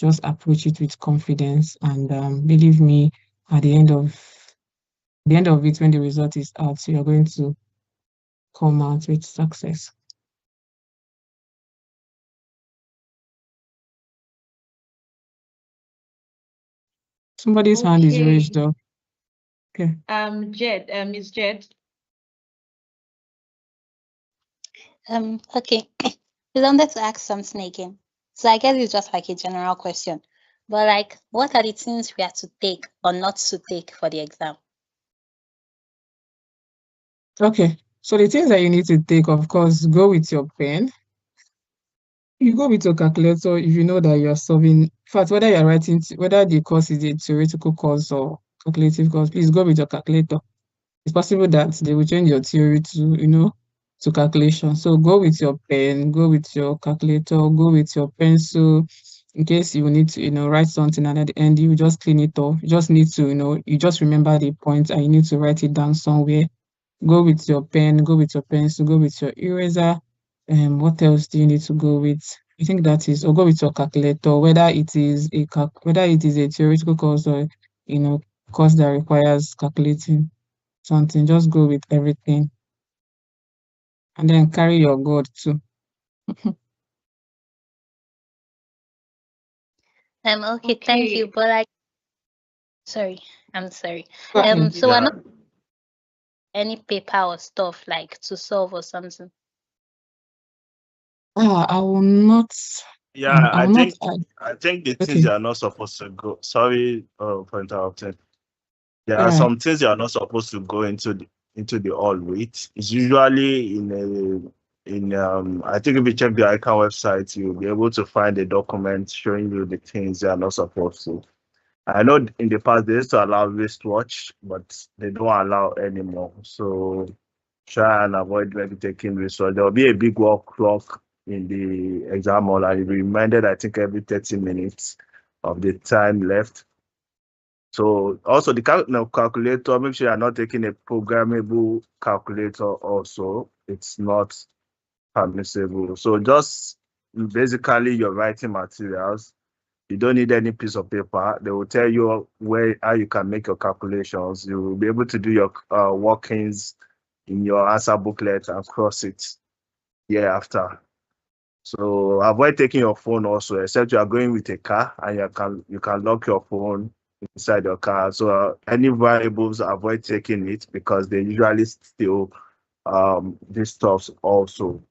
just approach it with confidence and believe me, at the end of it, when the result is out, you're going to come out with success. Somebody's hand is raised up. Okay. Jed, Miss Jed. Okay. I wanted to ask something again. So I guess it's just like a general question. But like, what are the things we have to take or not to take for the exam? Okay. So the things that you need to take, of course, go with your pen. You go with your calculator if you know that you're solving. In fact, whether you're writing, whether the course is a theoretical course or calculative course, please go with your calculator. It's possible that they will change your theory to, to calculation. So go with your pen, go with your calculator, go with your pencil. In case you need to, write something and at the end you just clean it off. You just need to, you just remember the point and you need to write it down somewhere. Go with your pen, go with your pencil, go with your eraser. What else do you need to go with? I think that is, or go with your calculator, whether it is a theoretical course or course that requires calculating something. Just go with everything, and then carry your God too. Okay, thank you. But like, sorry, I'm sorry. So we're not any paper or stuff like to solve or something. I will not. Yeah, I will not add. I think the Okay. things you are not supposed to go. Sorry for interrupting. There are Yeah. some things you are not supposed to go into the hall with. It's usually I think if you check the ICAN website, you'll be able to find a document showing you the things you are not supposed to. I know in the past they used to allow wristwatch, but they don't allow anymore. So try and avoid maybe taking wristwatch. There will be a big wall clock in the exam hall, and you'll be reminded, I think, every 30 minutes of the time left. So also the calculator, make sure you're not taking a programmable calculator also. It's not permissible. So just basically your writing materials. You don't need any piece of paper. They will tell you how you can make your calculations. You will be able to do your workings in your answer booklet and cross it year after. So avoid taking your phone also, except you are going with a car and you can lock your phone inside your car. So any variables, avoid taking it because they usually steal these stuffs also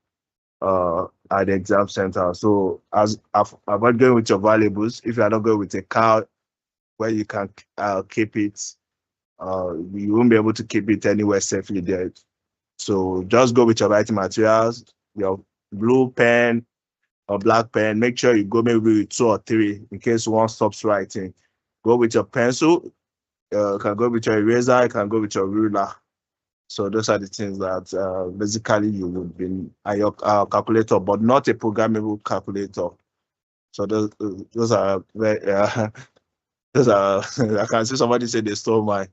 at the exam center. So avoid going with your valuables. If you are not going with a car where you can keep it, you won't be able to keep it anywhere safely there. So just go with your writing materials, your blue pen or black pen. Make sure you go maybe with 2 or 3 in case one stops writing. Go with your pencil. You can go with your eraser. You can go with your ruler. So those are the things that basically you would be at your calculator, but not a programmable calculator. So those are those are I can see somebody say they stole mine.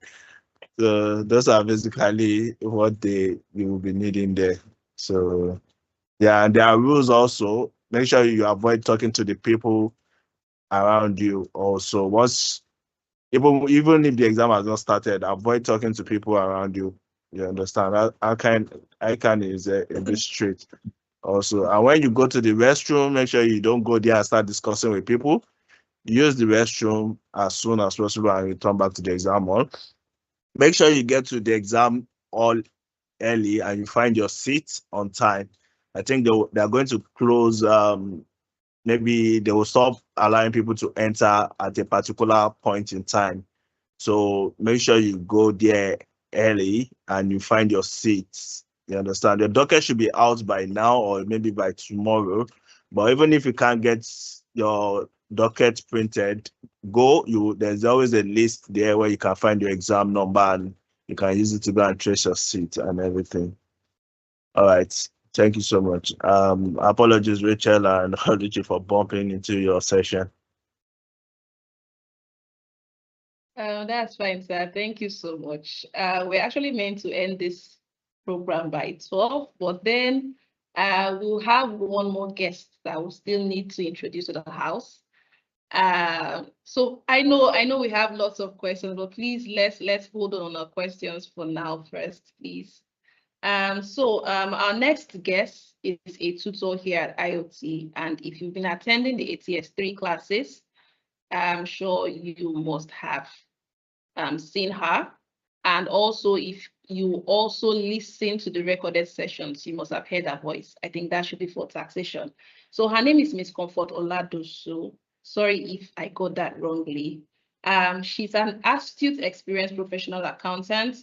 So those are basically what you will be needing there. So yeah, and there are rules also. Make sure you avoid talking to the people around you. Also, even if the exam has not started, avoid talking to people around you. You understand? ICAN is a bit strict also. And when you go to the restroom, make sure you don't go there and start discussing with people. use the restroom as soon as possible and return back to the exam hall. Make sure you get to the exam hall early and you find your seat on time. I think they're going to close, maybe they will stop allowing people to enter at a particular point in time. So make sure you go there early and you find your seats. You understand? Your docket should be out by now or maybe by tomorrow. But even if you can't get your docket printed, there's always a list there where you can find your exam number and you can use it to go and trace your seat and everything. All right. Thank you so much. Apologies, Rachel and Richie, for bumping into your session. That's fine, sir. Thank you so much. We're actually meant to end this program by 12, but then we'll have one more guest that we'll still need to introduce to the house. So I know we have lots of questions, but please let's hold on our questions for now first, please. So our next guest is a tutor here at IOT, and if you've been attending the ATS3 classes, I'm sure you must have seen her. And also, if you also listen to the recorded sessions, you must have heard her voice. I think that should be for taxation. So her name is Miss Comfort Oladosu. Sorry if I got that wrongly. She's an astute, experienced professional accountant,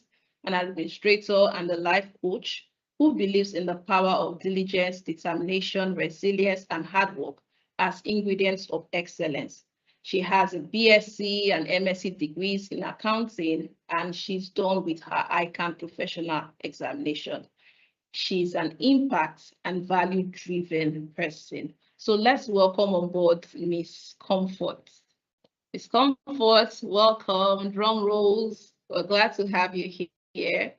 an administrator, and a life coach who believes in the power of diligence, determination, resilience, and hard work as ingredients of excellence. She has a BSc and MSc degrees in accounting, and she's done with her ICAN professional examination. She's an impact and value-driven person. So let's welcome on board Miss Comfort. Miss Comfort, welcome. Drum rolls. We're glad to have you here.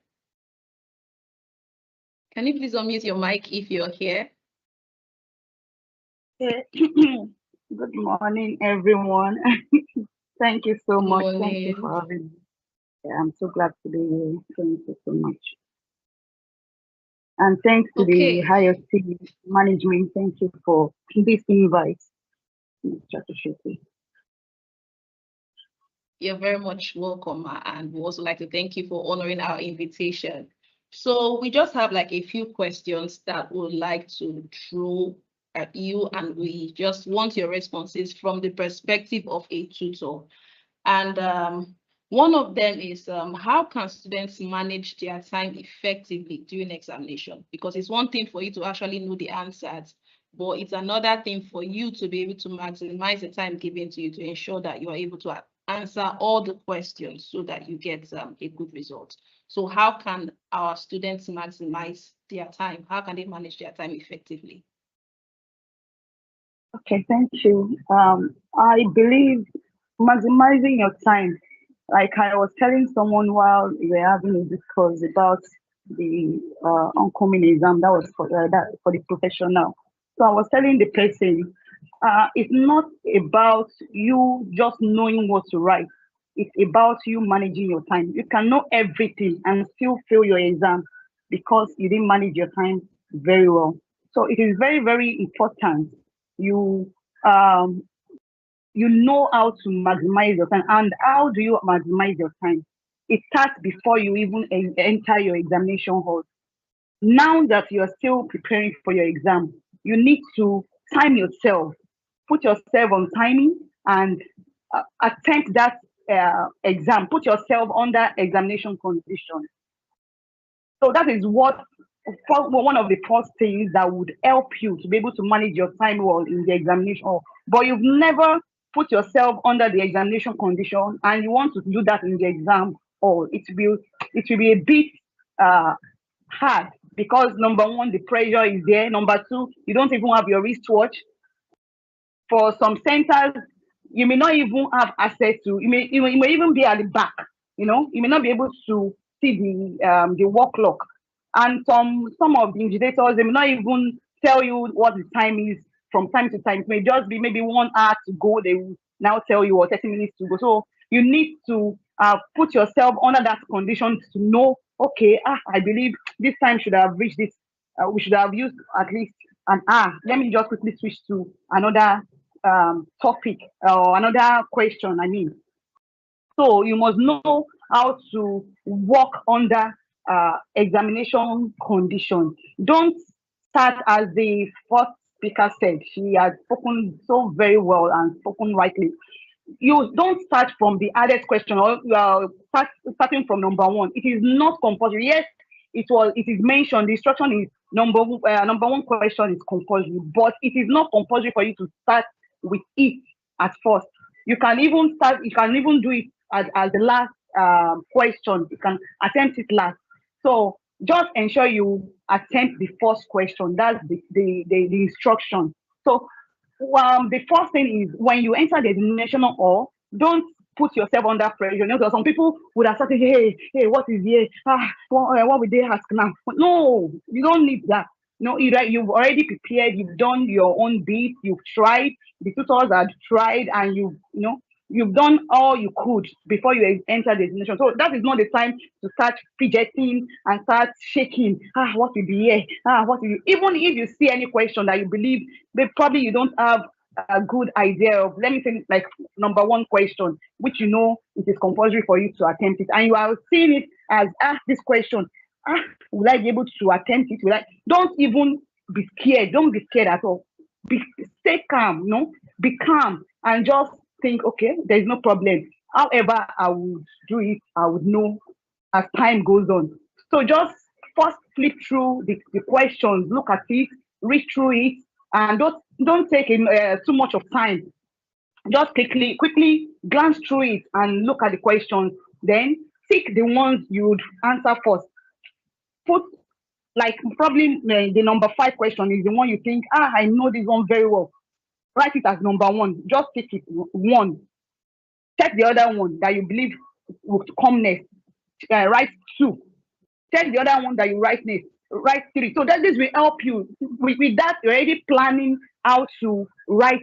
Can you please unmute your mic if you're here? Good morning, everyone. Thank you so much. Morning. Thank you for having me. Yeah, I'm so glad to be here. Thank you so much. And thanks to the IOT management. Thank you for this invite. You're very much welcome, and we also like to thank you for honoring our invitation. So we just have like a few questions that we would like to throw at you, and we just want your responses from the perspective of a tutor. And one of them is how can students manage their time effectively during examination? Because it's one thing for you to actually know the answers, but it's another thing for you to be able to maximize the time given to you to ensure that you are able to answer all the questions so that you get a good result. So how can our students maximize their time? How can they manage their time effectively? Okay, thank you. I believe maximizing your time, like I was telling someone while we were having a discourse about the oncoming exam that was for the professional. So I was telling the person, it's not about you just knowing what to write. It's about you managing your time. You can know everything and still fail your exam because you didn't manage your time very well. So it is very, very important you know how to maximize your time. And how do you maximize your time? It starts before you even enter your examination hall. Now that you're still preparing for your exam, you need to time yourself, put yourself on timing and attempt that exam, put yourself under examination conditions. So that is one of the first things that would help you to be able to manage your time well in the examination hall. But you've never put yourself under the examination condition and you want to do that in the exam hall. It will be a bit hard because number one, the pressure is there. Number two, you don't even have your wristwatch. For some centers, you may not even have access to. You may even be at the back. You may not be able to see the work clock. And some of the invigilators, they may not even tell you what the time is from time to time. It may just be maybe 1 hour to go. They will now tell you, or 30 minutes to go. So you need to put yourself under that condition to know, okay, I believe this time should have reached this. We should have used at least an hour. Let me just quickly switch to another topic or another question, I mean. So you must know how to work under examination conditions. Don't start, as the first speaker said. She has spoken so very well and spoken rightly. You don't start from the hardest question, or starting from number one. It is not compulsory. Yes, it is mentioned. The instruction is number one question is compulsory, but it is not compulsory for you to start with it at first. You can even do it as the last question. You can attempt it last. So just ensure you attempt the first question. That's the instruction. So the first thing is, when you enter the examination hall, don't put yourself under pressure. You know, some people would have started, hey, what is here? What would they ask now? No, you don't need that. No, you've already prepared. You've done your own bit. You've tried. The tutors have tried, and you've done all you could before you enter the examination. So that is not the time to start fidgeting and start shaking. What will be here? Even if you see any question that you believe probably you don't have a good idea of, let me say, like number one question, which it is compulsory for you to attempt it, and you are seeing it as this question, will I be able to attempt it? Don't even be scared. Don't be scared at all. Stay calm, be calm and just think, okay, there's no problem. However, I would do it, I would know as time goes on. So just first flip through the questions, look at it, read through it, and don't take too much of time. Just quickly glance through it and look at the questions. Then pick the ones you would answer first. Put, like, probably the number 5 question is the one you think, I know this one very well. Write it as number 1. Just pick it 1. Check the other one that you believe would come next. Write 2. Check the other one that you write next. Write 3. So that this will help you. With that, you're already planning how to write,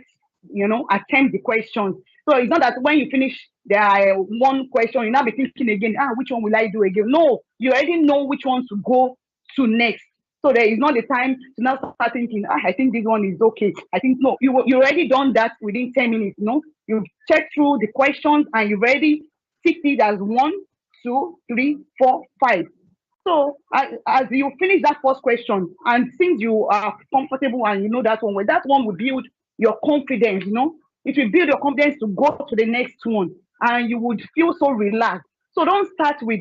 attempt the questions. So it's not that when you finish the one question, you'll now be thinking again, which one will I do again? No, you already know which one to go to next. So there is not the time to now start thinking, I think this one is okay. I think no, you already done that within 10 minutes. You've checked through the questions and you've already ticked it as 1, 2, 3, 4, 5. So as you finish that first question, and since you are comfortable and you know that one will build your confidence, it will build your confidence to go to the next one, and you would feel so relaxed. So don't start with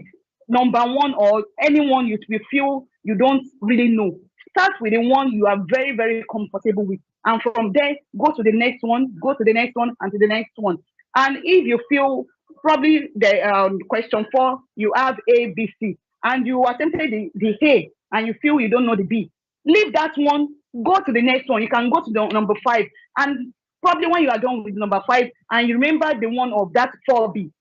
number 1 or anyone you feel you don't really know. Start with the one you are very, very comfortable with. And from there, go to the next one, and to the next one. And if you feel probably the question 4, you have A, B, C, and you attempted the A, and you feel you don't know the B, leave that one, go to the next one. You can go to the number 5. And probably when you are done with number 5, and you remember the one of that 4B,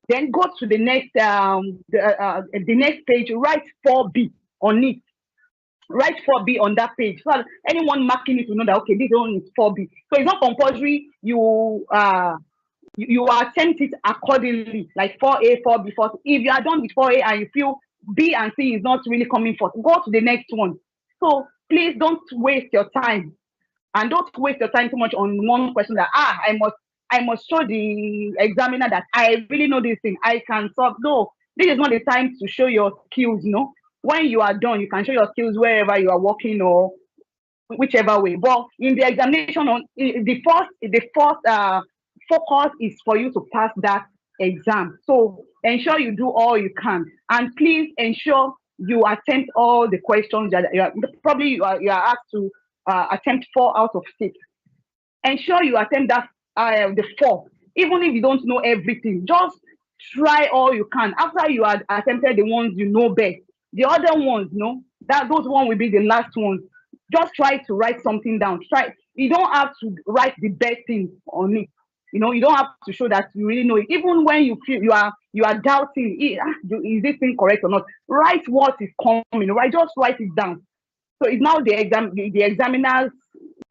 then go to the next the next page, write 4B on it. Write 4B on that page. So anyone marking it will know that, okay, this one is 4B. So it's not compulsory. You attempt it accordingly, like 4A, 4B, 4C. If you are done with 4A and you feel B and C is not really coming forth, go to the next one. So please don't waste your time, and don't waste your time too much on one question that I must show the examiner that I really know this thing, I can solve. No, this is not the time to show your skills. When you are done, you can show your skills wherever you are working or whichever way. But in the examination, the first focus is for you to pass that exam. So ensure you do all you can, and please ensure you attempt all the questions that you are asked to attempt 4 out of 6. Ensure you attempt that the 4, even if you don't know everything. Just try all you can. After you had attempted the ones you know best, the other ones, those ones will be the last ones. Just try to write something down. You don't have to write the best thing on it. You don't have to show that you really know it. Even when you feel you are doubting, is this thing correct or not? Write what is coming. Right? Just write it down. So it's now the examiner's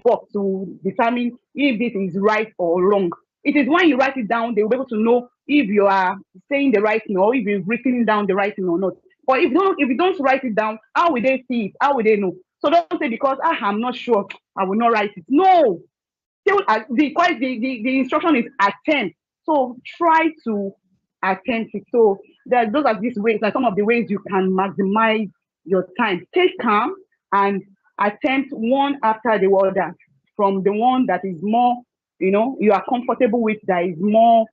work to determine if this is right or wrong. It is when you write it down, they will be able to know if you are saying the right thing or if you've written down the right thing or not. But if you don't write it down, how will they see it? How will they know? So don't say because I'm not sure, I will not write it. No, still the instruction is attempt. So try to attempt it. So those are these ways, like some of the ways you can maximize your time. Stay calm and attempt one after the other, from the one that is more, you are comfortable with, that is more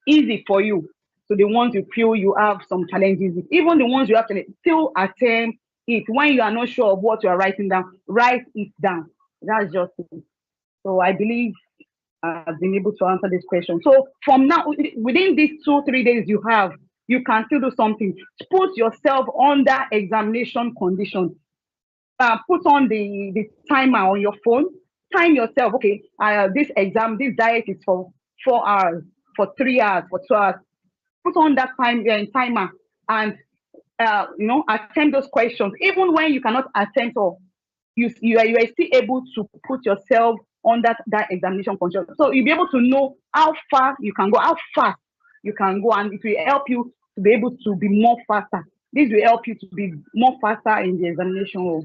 easy for you, to the ones you feel you have some challenges with. Even the ones you have to still attempt it. When you are not sure of what you are writing down, write it down. That's just it. So I believe I've been able to answer this question. So from now, within these 2-3 days you have, you can still do something. Put yourself under examination conditions. Put on the timer on your phone. Time yourself. Okay, this diet is for 4 hours, for 3 hours, for 2 hours. Put on that timer and attempt those questions. Even when you cannot attempt all, you are still able to put yourself under that examination condition. So you'll be able to know how far you can go, how fast you can go, and it will help you to be able to be more faster. This will help you to be more faster in the examination hall.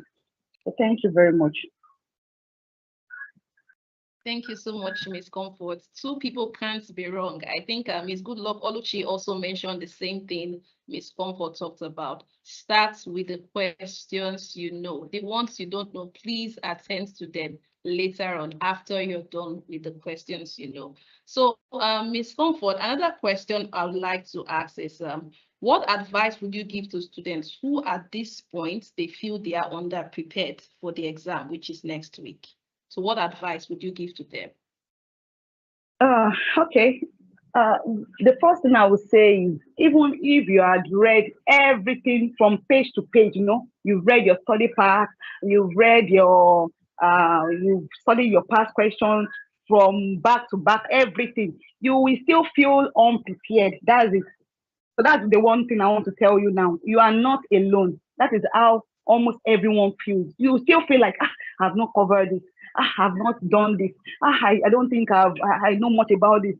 So thank you very much. Thank you so much, Ms. Comfort. Two people can't be wrong. I think Ms. Goodluck Oluchi also mentioned the same thing Ms. Comfort talked about. Start with the questions you know. The ones you don't know, please attend to them later on after you're done with the questions you know. So Ms. Comfort, another question I would like to ask is, what advice would you give to students who at this point, they feel they are underprepared for the exam, which is next week? So what advice would you give to them? Okay. The first thing I would say is, even if you had read everything from page to page, you've read your study pack, you've read you've studied your past questions from back to back, everything, you will still feel unprepared. That's it. So that's the one thing I want to tell you now. You are not alone. That is how almost everyone feels. You still feel like, I've not covered this. I've not done this. I don't think I know much about this.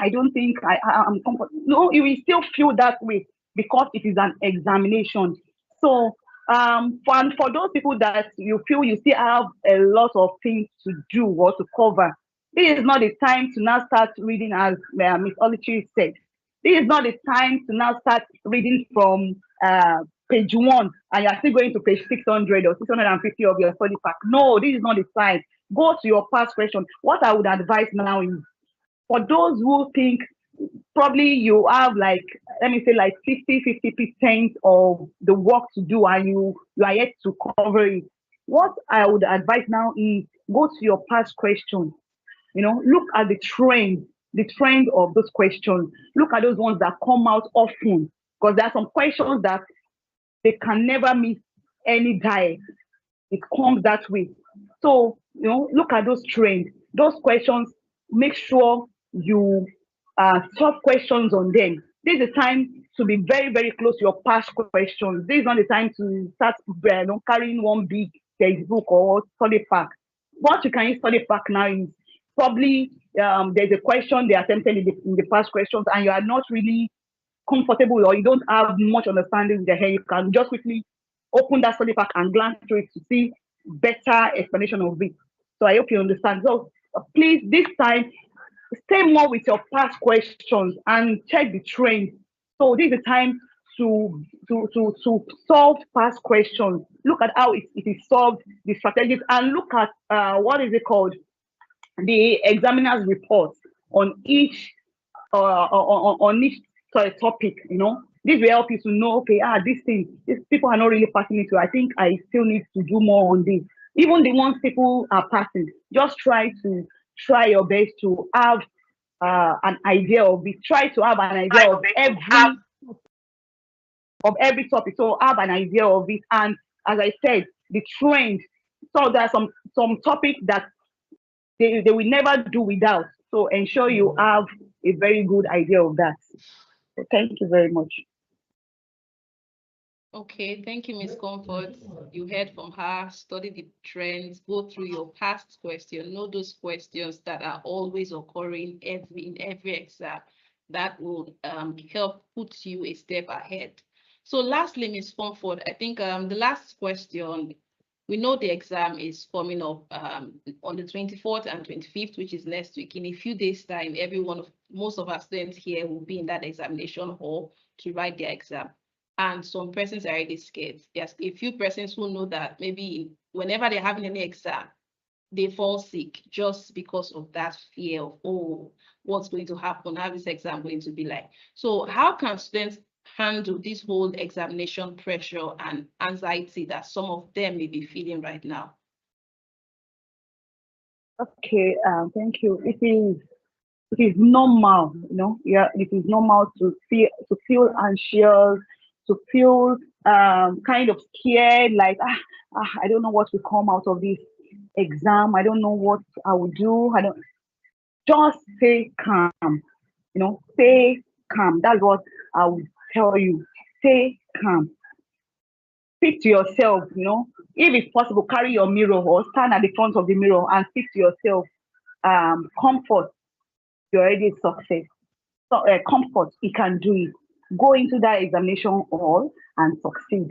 I don't think I'm comfortable. No, you will still feel that way because it is an examination. So for those people that you feel you still have a lot of things to do or to cover, this is not the time to now start reading, as Ms. Oluchi said. This is not the time to now start reading from page 1 and you're still going to page 600 or 650 of your study pack. No, this is not the time. Go to your past question. What I would advise now is, for those who think probably you have like 50% of the work to do and you are yet to cover it, what I would advise now is go to your past questions. Look at the trend of those questions. Look at those ones that come out often, because there are some questions that they can never miss any diet. It comes that way. So, look at those trends, those questions, make sure you solve questions on them. This is the time to be very, very close to your past questions. This is not the time to start carrying one big textbook or study pack. What you can use study pack now is probably there's a question they attempted in the past questions and you are not really comfortable or you don't have much understanding in the head. You can just quickly open that study pack and glance through it to see better explanation of it. So I hope you understand. So please, this time, stay more with your past questions and check the trend. So this is the time to solve past questions. Look at how it is solved, the strategies, and look at what is it called, the examiner's report on each topic. This will help you to know, okay, these people are not really passing it to. I think I still need to do more on this. Even the ones people are passing, just try your best to have an idea of it. Try to have an idea of every topic. So have an idea of it. And as I said, the trend. So there are some topics that they will never do without. So ensure you have a very good idea of that. So thank you very much. Okay, thank you, Ms. Comfort. You heard from her, study the trends, go through your past questions, know those questions that are always occurring in every exam. That will help put you a step ahead. So lastly, Ms. Comfort, I think the last question We know the exam is coming up on the 24th and 25th, which is next week. In a few days' time, most of our students here will be in that examination hall to write their exam. And some persons are already scared. There's a few persons who know that maybe whenever they're having any exam, they fall sick just because of that fear of, oh, what's going to happen? How is this exam going to be like? So how can students handle this whole examination pressure and anxiety that some of them may be feeling right now? Okay, thank you. It is normal, yeah, it is normal to feel anxious, to feel kind of scared, like I don't know what will come out of this exam. I don't know what I will do. Just stay calm, stay calm. That's what I would tell you. Stay calm. Speak to yourself, if it's possible, carry your mirror or stand at the front of the mirror and speak to yourself. Comfort, you're already a success. So, comfort, you can do it. Go into that examination hall and succeed.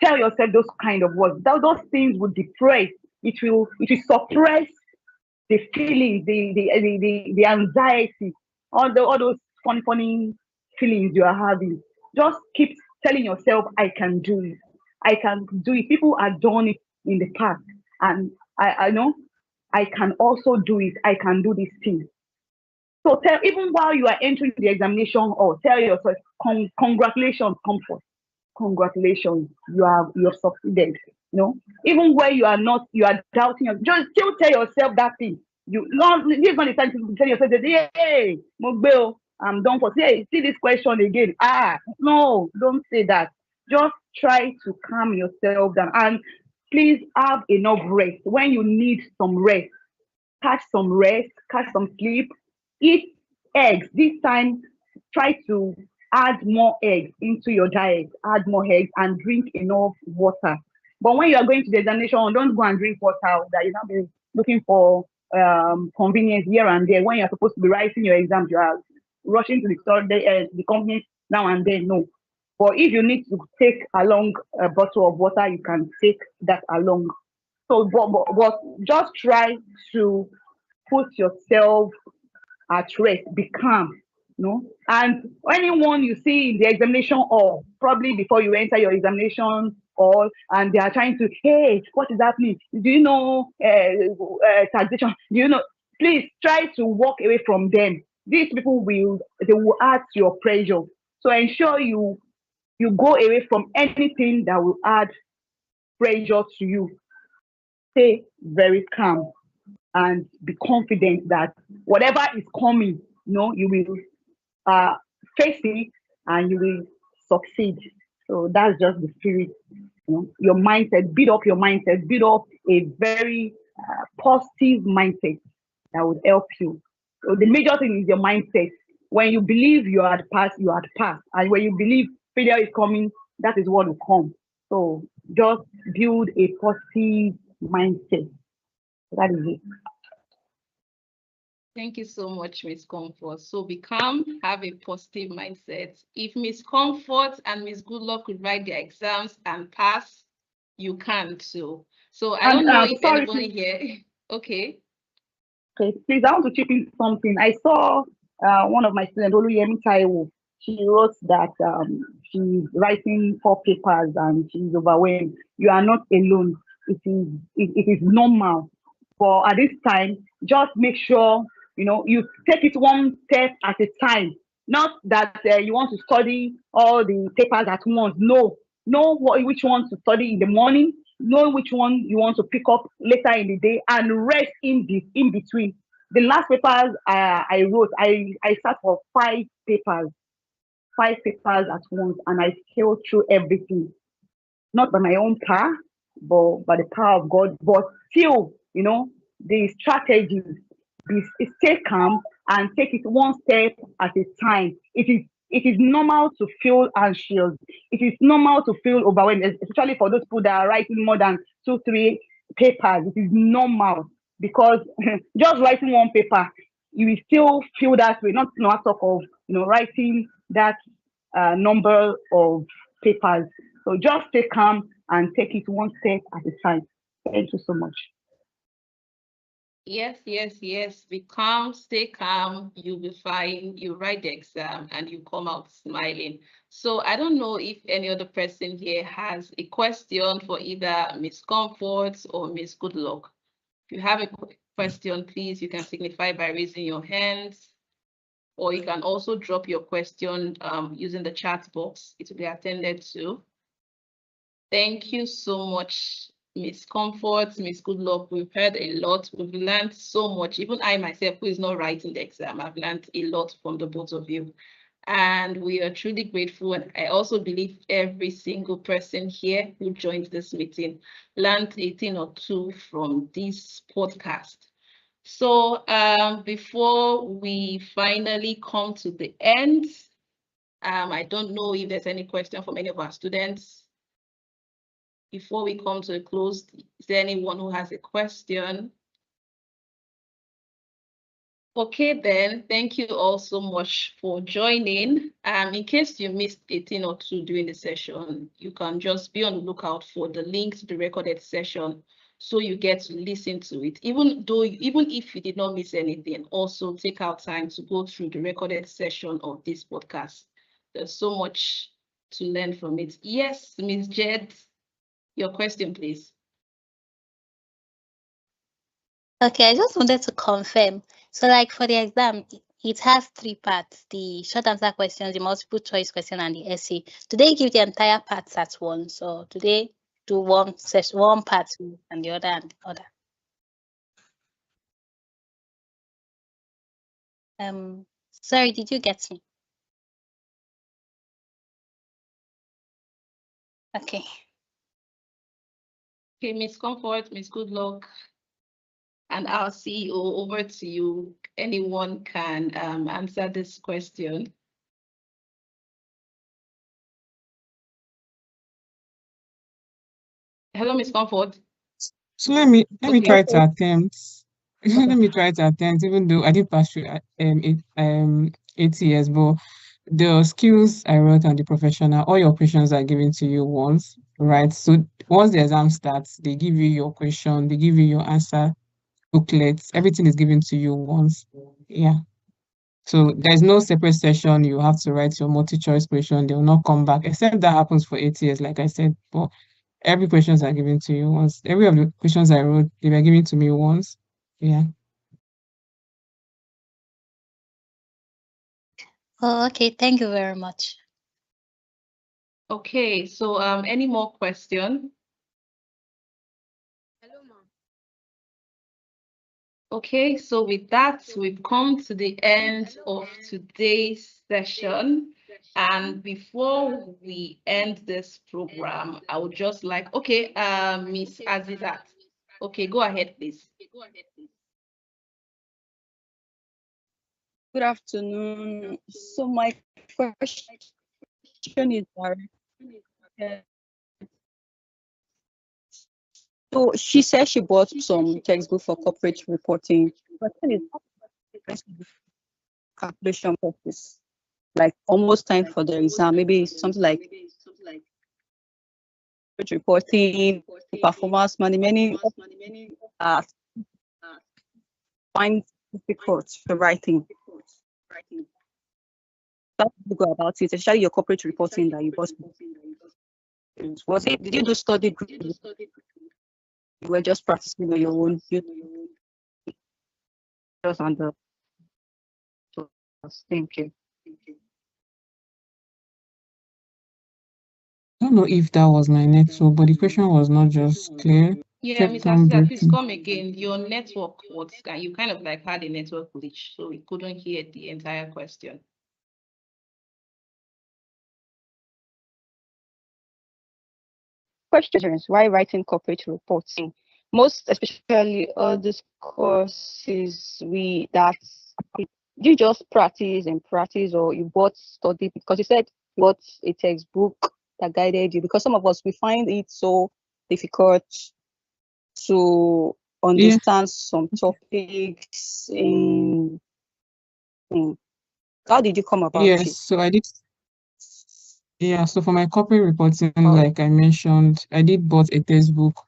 Tell yourself those kind of words. Those things will depress. It will suppress the feelings, the anxiety, all those funny feelings you are having. Just keep telling yourself, I can do it. I can do it. People have done it in the past, and I know I can also do it. I can do this thing. So even while you are entering the examination hall, tell yourself, congratulations, comfort. Congratulations, you have succeeded. Even where you are doubting, just still tell yourself that thing. This is not the time to tell yourself that, hey, Mogbeo, I'm done for. See this question again. No, don't say that. Just try to calm yourself down, and please have enough rest. When you need some rest, catch some rest, catch some sleep, eat eggs. This time, try to add more eggs into your diet, add more eggs, and drink enough water. But when you are going to the examination, don't go and drink water that you're not be looking for convenience here and there. When you're supposed to be writing your exams, you are rushing to the company now and then. No. But if you need to take along a bottle of water, you can take that along. So, but just try to put yourself at rest, be calm, And anyone you see in the examination hall, probably before you enter your examination hall, and they are trying to, hey, what is happening? Do you know taxation? Do you know? Please try to walk away from them. These people will add to your pressure. So ensure you go away from anything that will add pressure to you. Stay very calm and be confident that whatever is coming, you will face it and you will succeed. So that's just the spirit. Your mindset, build up your mindset, build up a very positive mindset that would help you. So the major thing is your mindset. When you believe you are passed, you are passed. And when you believe failure is coming, that is what will come. So just build a positive mindset. That is it. Thank you so much, Ms. Comfort. So be calm, have a positive mindset. If Ms. Comfort and Ms. Goodluck could write their exams and pass, you can too. So I don't know if anybody here. Okay. Okay, please, I want to chip in something. I saw one of my students, Oluyemi Taiwo. She wrote that she's writing 4 papers and she's overwhelmed. You are not alone. It is normal. But at this time, just make sure you take it one step at a time. Not that you want to study all the papers at once. No, know which one to study in the morning. Know which one you want to pick up later in the day, and rest in between. The last papers I wrote, I sat for 5 papers at once, and I scaled through everything. Not by my own power, but by the power of God. But still, the strategies, stay calm and take it one step at a time. It is normal to feel anxious. It is normal to feel overwhelmed, especially for those people that are writing more than 2-3 papers. It is normal, because just writing one paper, you will still feel that way. Not talk of writing that number of papers. So just stay calm and take it one step at a time. Thank you so much. Yes, yes, yes. Be calm, stay calm. You'll be fine. You write the exam and you come out smiling. So I don't know if any other person here has a question for either Miss Comfort or Miss Goodluck. If you have a question, please, you can signify by raising your hands, or you can also drop your question using the chat box. It will be attended to. Thank you so much, Miss Comfort, Miss Goodluck. We've heard a lot. We've learned so much. Even I myself, who is not writing the exam, I've learned a lot from the both of you. And we are truly grateful. And I also believe every single person here who joined this meeting learned a thing or two from this podcast. So before we finally come to the end, I don't know if there's any question from any of our students. Before we come to a close, is there anyone who has a question? Okay, then, thank you all so much for joining. In case you missed a thing or two during the session, you can just be on the lookout for the link to the recorded session so you get to listen to it. Even if you did not miss anything, also take out time to go through the recorded session of this podcast. There's so much to learn from it. Yes, Ms. Jed, your question, please. Okay, I just wanted to confirm. So like for the exam, it has 3 parts: the short answer questions, the multiple choice question, and the essay. Do they give the entire parts at once, or do they do one session, one part and the other? Sorry, did you get me? Okay. Okay, Miss Comfort, Miss Goodluck, and our CEO, over to you. Anyone can answer this question. Hello, Miss Comfort. So let me Okay. try to attempt. Let me try to attempt, even though I did pass through 8 years, but the skills I wrote on the professional, all your questions are given to you once, right? So once the exam starts, they give you your question, they give you your answer booklets, everything is given to you once. Yeah. So there's no separate session. You have to write your multi-choice question. They will not come back, except that happens for 8 years, like I said. But every questions are given to you once. Every of the questions I wrote, they were given to me once. Yeah. Oh, okay. Thank you very much. Okay, so any more questions? Hello, ma'am. Okay, so with that, we've come to the end of today's session. And before we end this program, I would just like, okay, Miss Azizat. Okay, go ahead, please. Good afternoon. So my question is, so she said she bought some textbook for corporate reporting, but then it's calculation purpose, like almost time for the exam, maybe something like corporate reporting, performance management, find difficult for writing. How did you go about it, especially your corporate reporting that you bought? Was it, did you do study group? You were just practicing on your own? You just on the, thank you. I don't know if that was my network, but the question was not just clear. Yeah, Miss Kept on Azizat, please breaking. come again. Your network was, you kind of like had a network glitch, so we couldn't hear the entire question. Questions, why writing corporate reporting? Most especially all these courses you just practice and practice, or you bought study because you said you bought a textbook that guided you, because some of us, we find it so difficult to understand some topics in how did you come about it? Yes, so I did. Yeah, so for my corporate reporting, like I mentioned, I did bought a textbook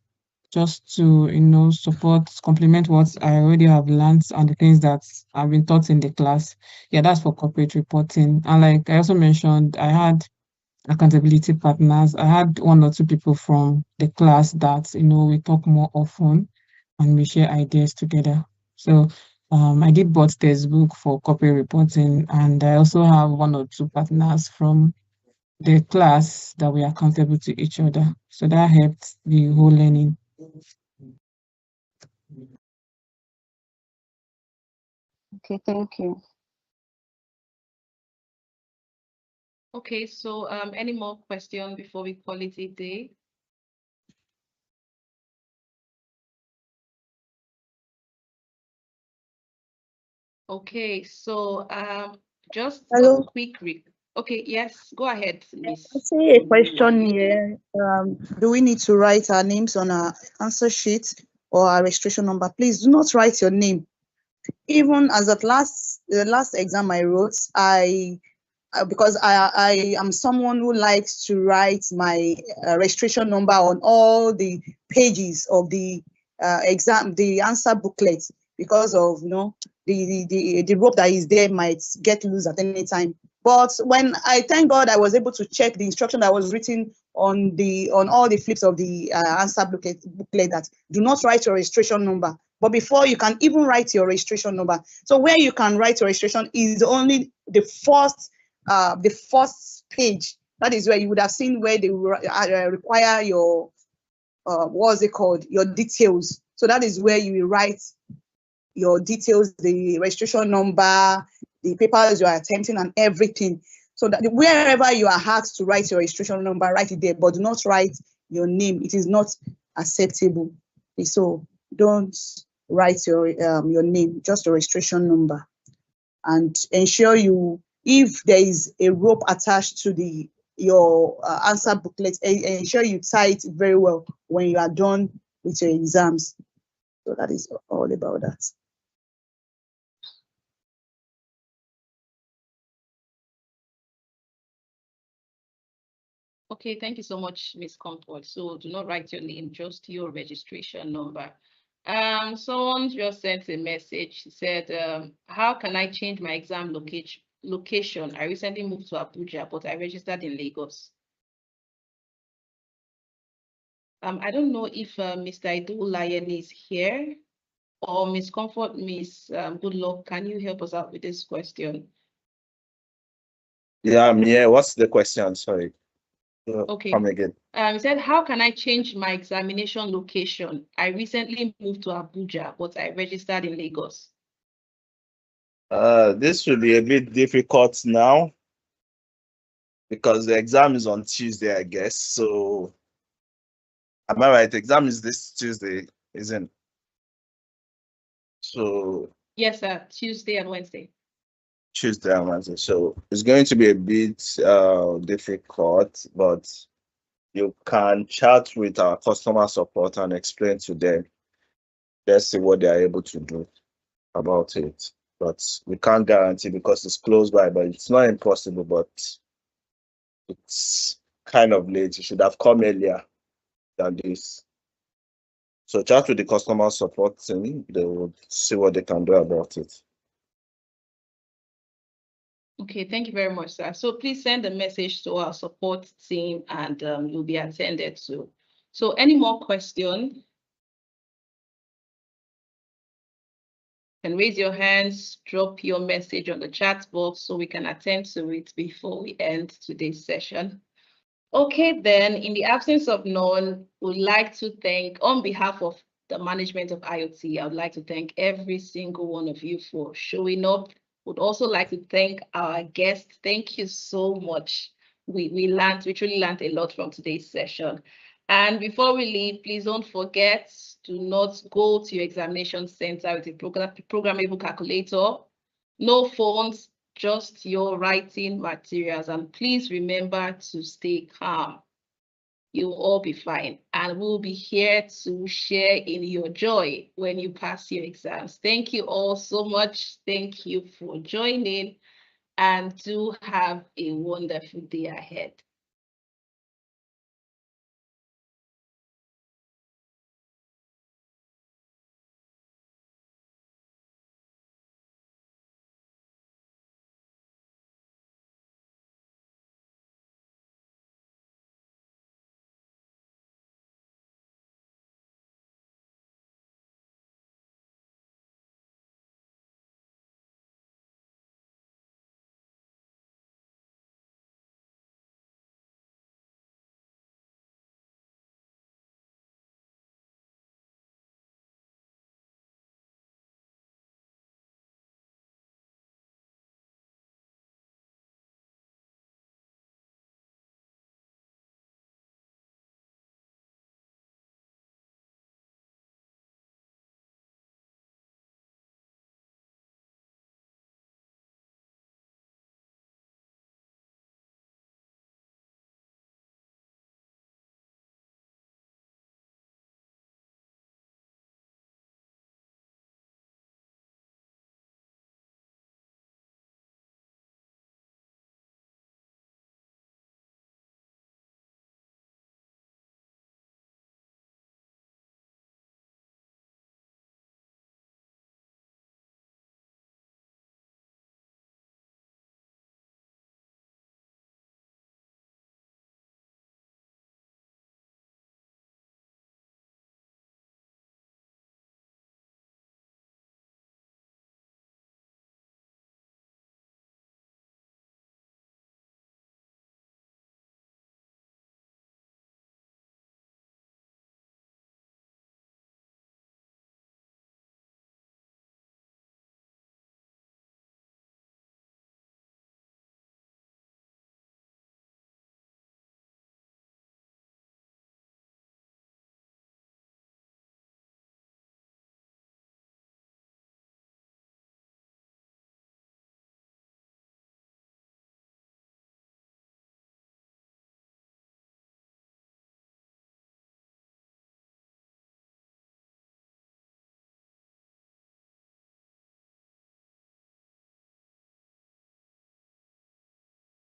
just to, support, complement what I already have learned and the things that have been taught in the class. Yeah, that's for corporate reporting. And like I also mentioned, I had accountability partners. I had one or two people from the class that, we talk more often and we share ideas together. So I did both textbook for corporate reporting, and I also have one or two partners from the class that we are accountable to each other. So that helped the whole learning. Okay, thank you. Okay, so any more questions before we call it a day? Okay, so just Hello. a quick okay, yes, go ahead, Miss. I see a question here. Do we need to write our names on our answer sheet or our registration number? Please do not write your name. Even as at the last exam I wrote, because I am someone who likes to write my registration number on all the pages of the exam, the answer booklet, because of the rope that is there might get loose at any time. But when I thank God I was able to check the instruction that was written on all the flips of the answer booklet that do not write your registration number. But before you can even write your registration number, so where you can write your registration is only the first page. That is where you would have seen where they require your what's it called, your details. So that is where you will write your details, the registration number, the papers you are attempting, and everything. So that wherever you are asked to write your registration number, write it there, but do not write your name. It is not acceptable. So don't write your name, just your registration number, and ensure if there is a rope attached to your answer booklet, ensure you tie it very well when you are done with your exams. So that is all about that. Okay, thank you so much, Ms. Comfort. So do not write your name, just your registration number. Someone just sent a message. She said, how can I change my exam location? I recently moved to Abuja, but I registered in Lagos. I don't know if Mr. Idul Lion is here, or Ms. Comfort, Ms. Good luck. Can you help us out with this question? Yeah, I'm here. What's the question? Sorry. Okay. Come again. He said, how can I change my examination location? I recently moved to Abuja, but I registered in Lagos. This will be a bit difficult now because the exam is on Tuesday, I guess. So, am I right? The exam is this Tuesday, isn't it? So. Yes, sir. Tuesday and Wednesday. Tuesday and Wednesday. So it's going to be a bit difficult, but you can chat with our customer support and explain to them. Let's see what they are able to do about it. But we can't guarantee because it's close by, but it's not impossible, but it's kind of late. You should have come earlier than this. So chat with the customer support team. They will see what they can do about it. Okay, thank you very much, sir. So please send a message to our support team and you'll be attended to. So any more questions? You can raise your hands, drop your message on the chat box so we can attend to it before we end today's session. Okay, then in the absence of none, we'd like to thank, on behalf of the management of IoT, I would like to thank every single one of you for showing up. Would also like to thank our guests. Thank you so much. We truly learned a lot from today's session. And before we leave, please don't forget, do not go to your examination center with a programmable calculator. No phones, just your writing materials. And please remember to stay calm. You'll all be fine. And we'll be here to share in your joy when you pass your exams. Thank you all so much. Thank you for joining, and do have a wonderful day ahead.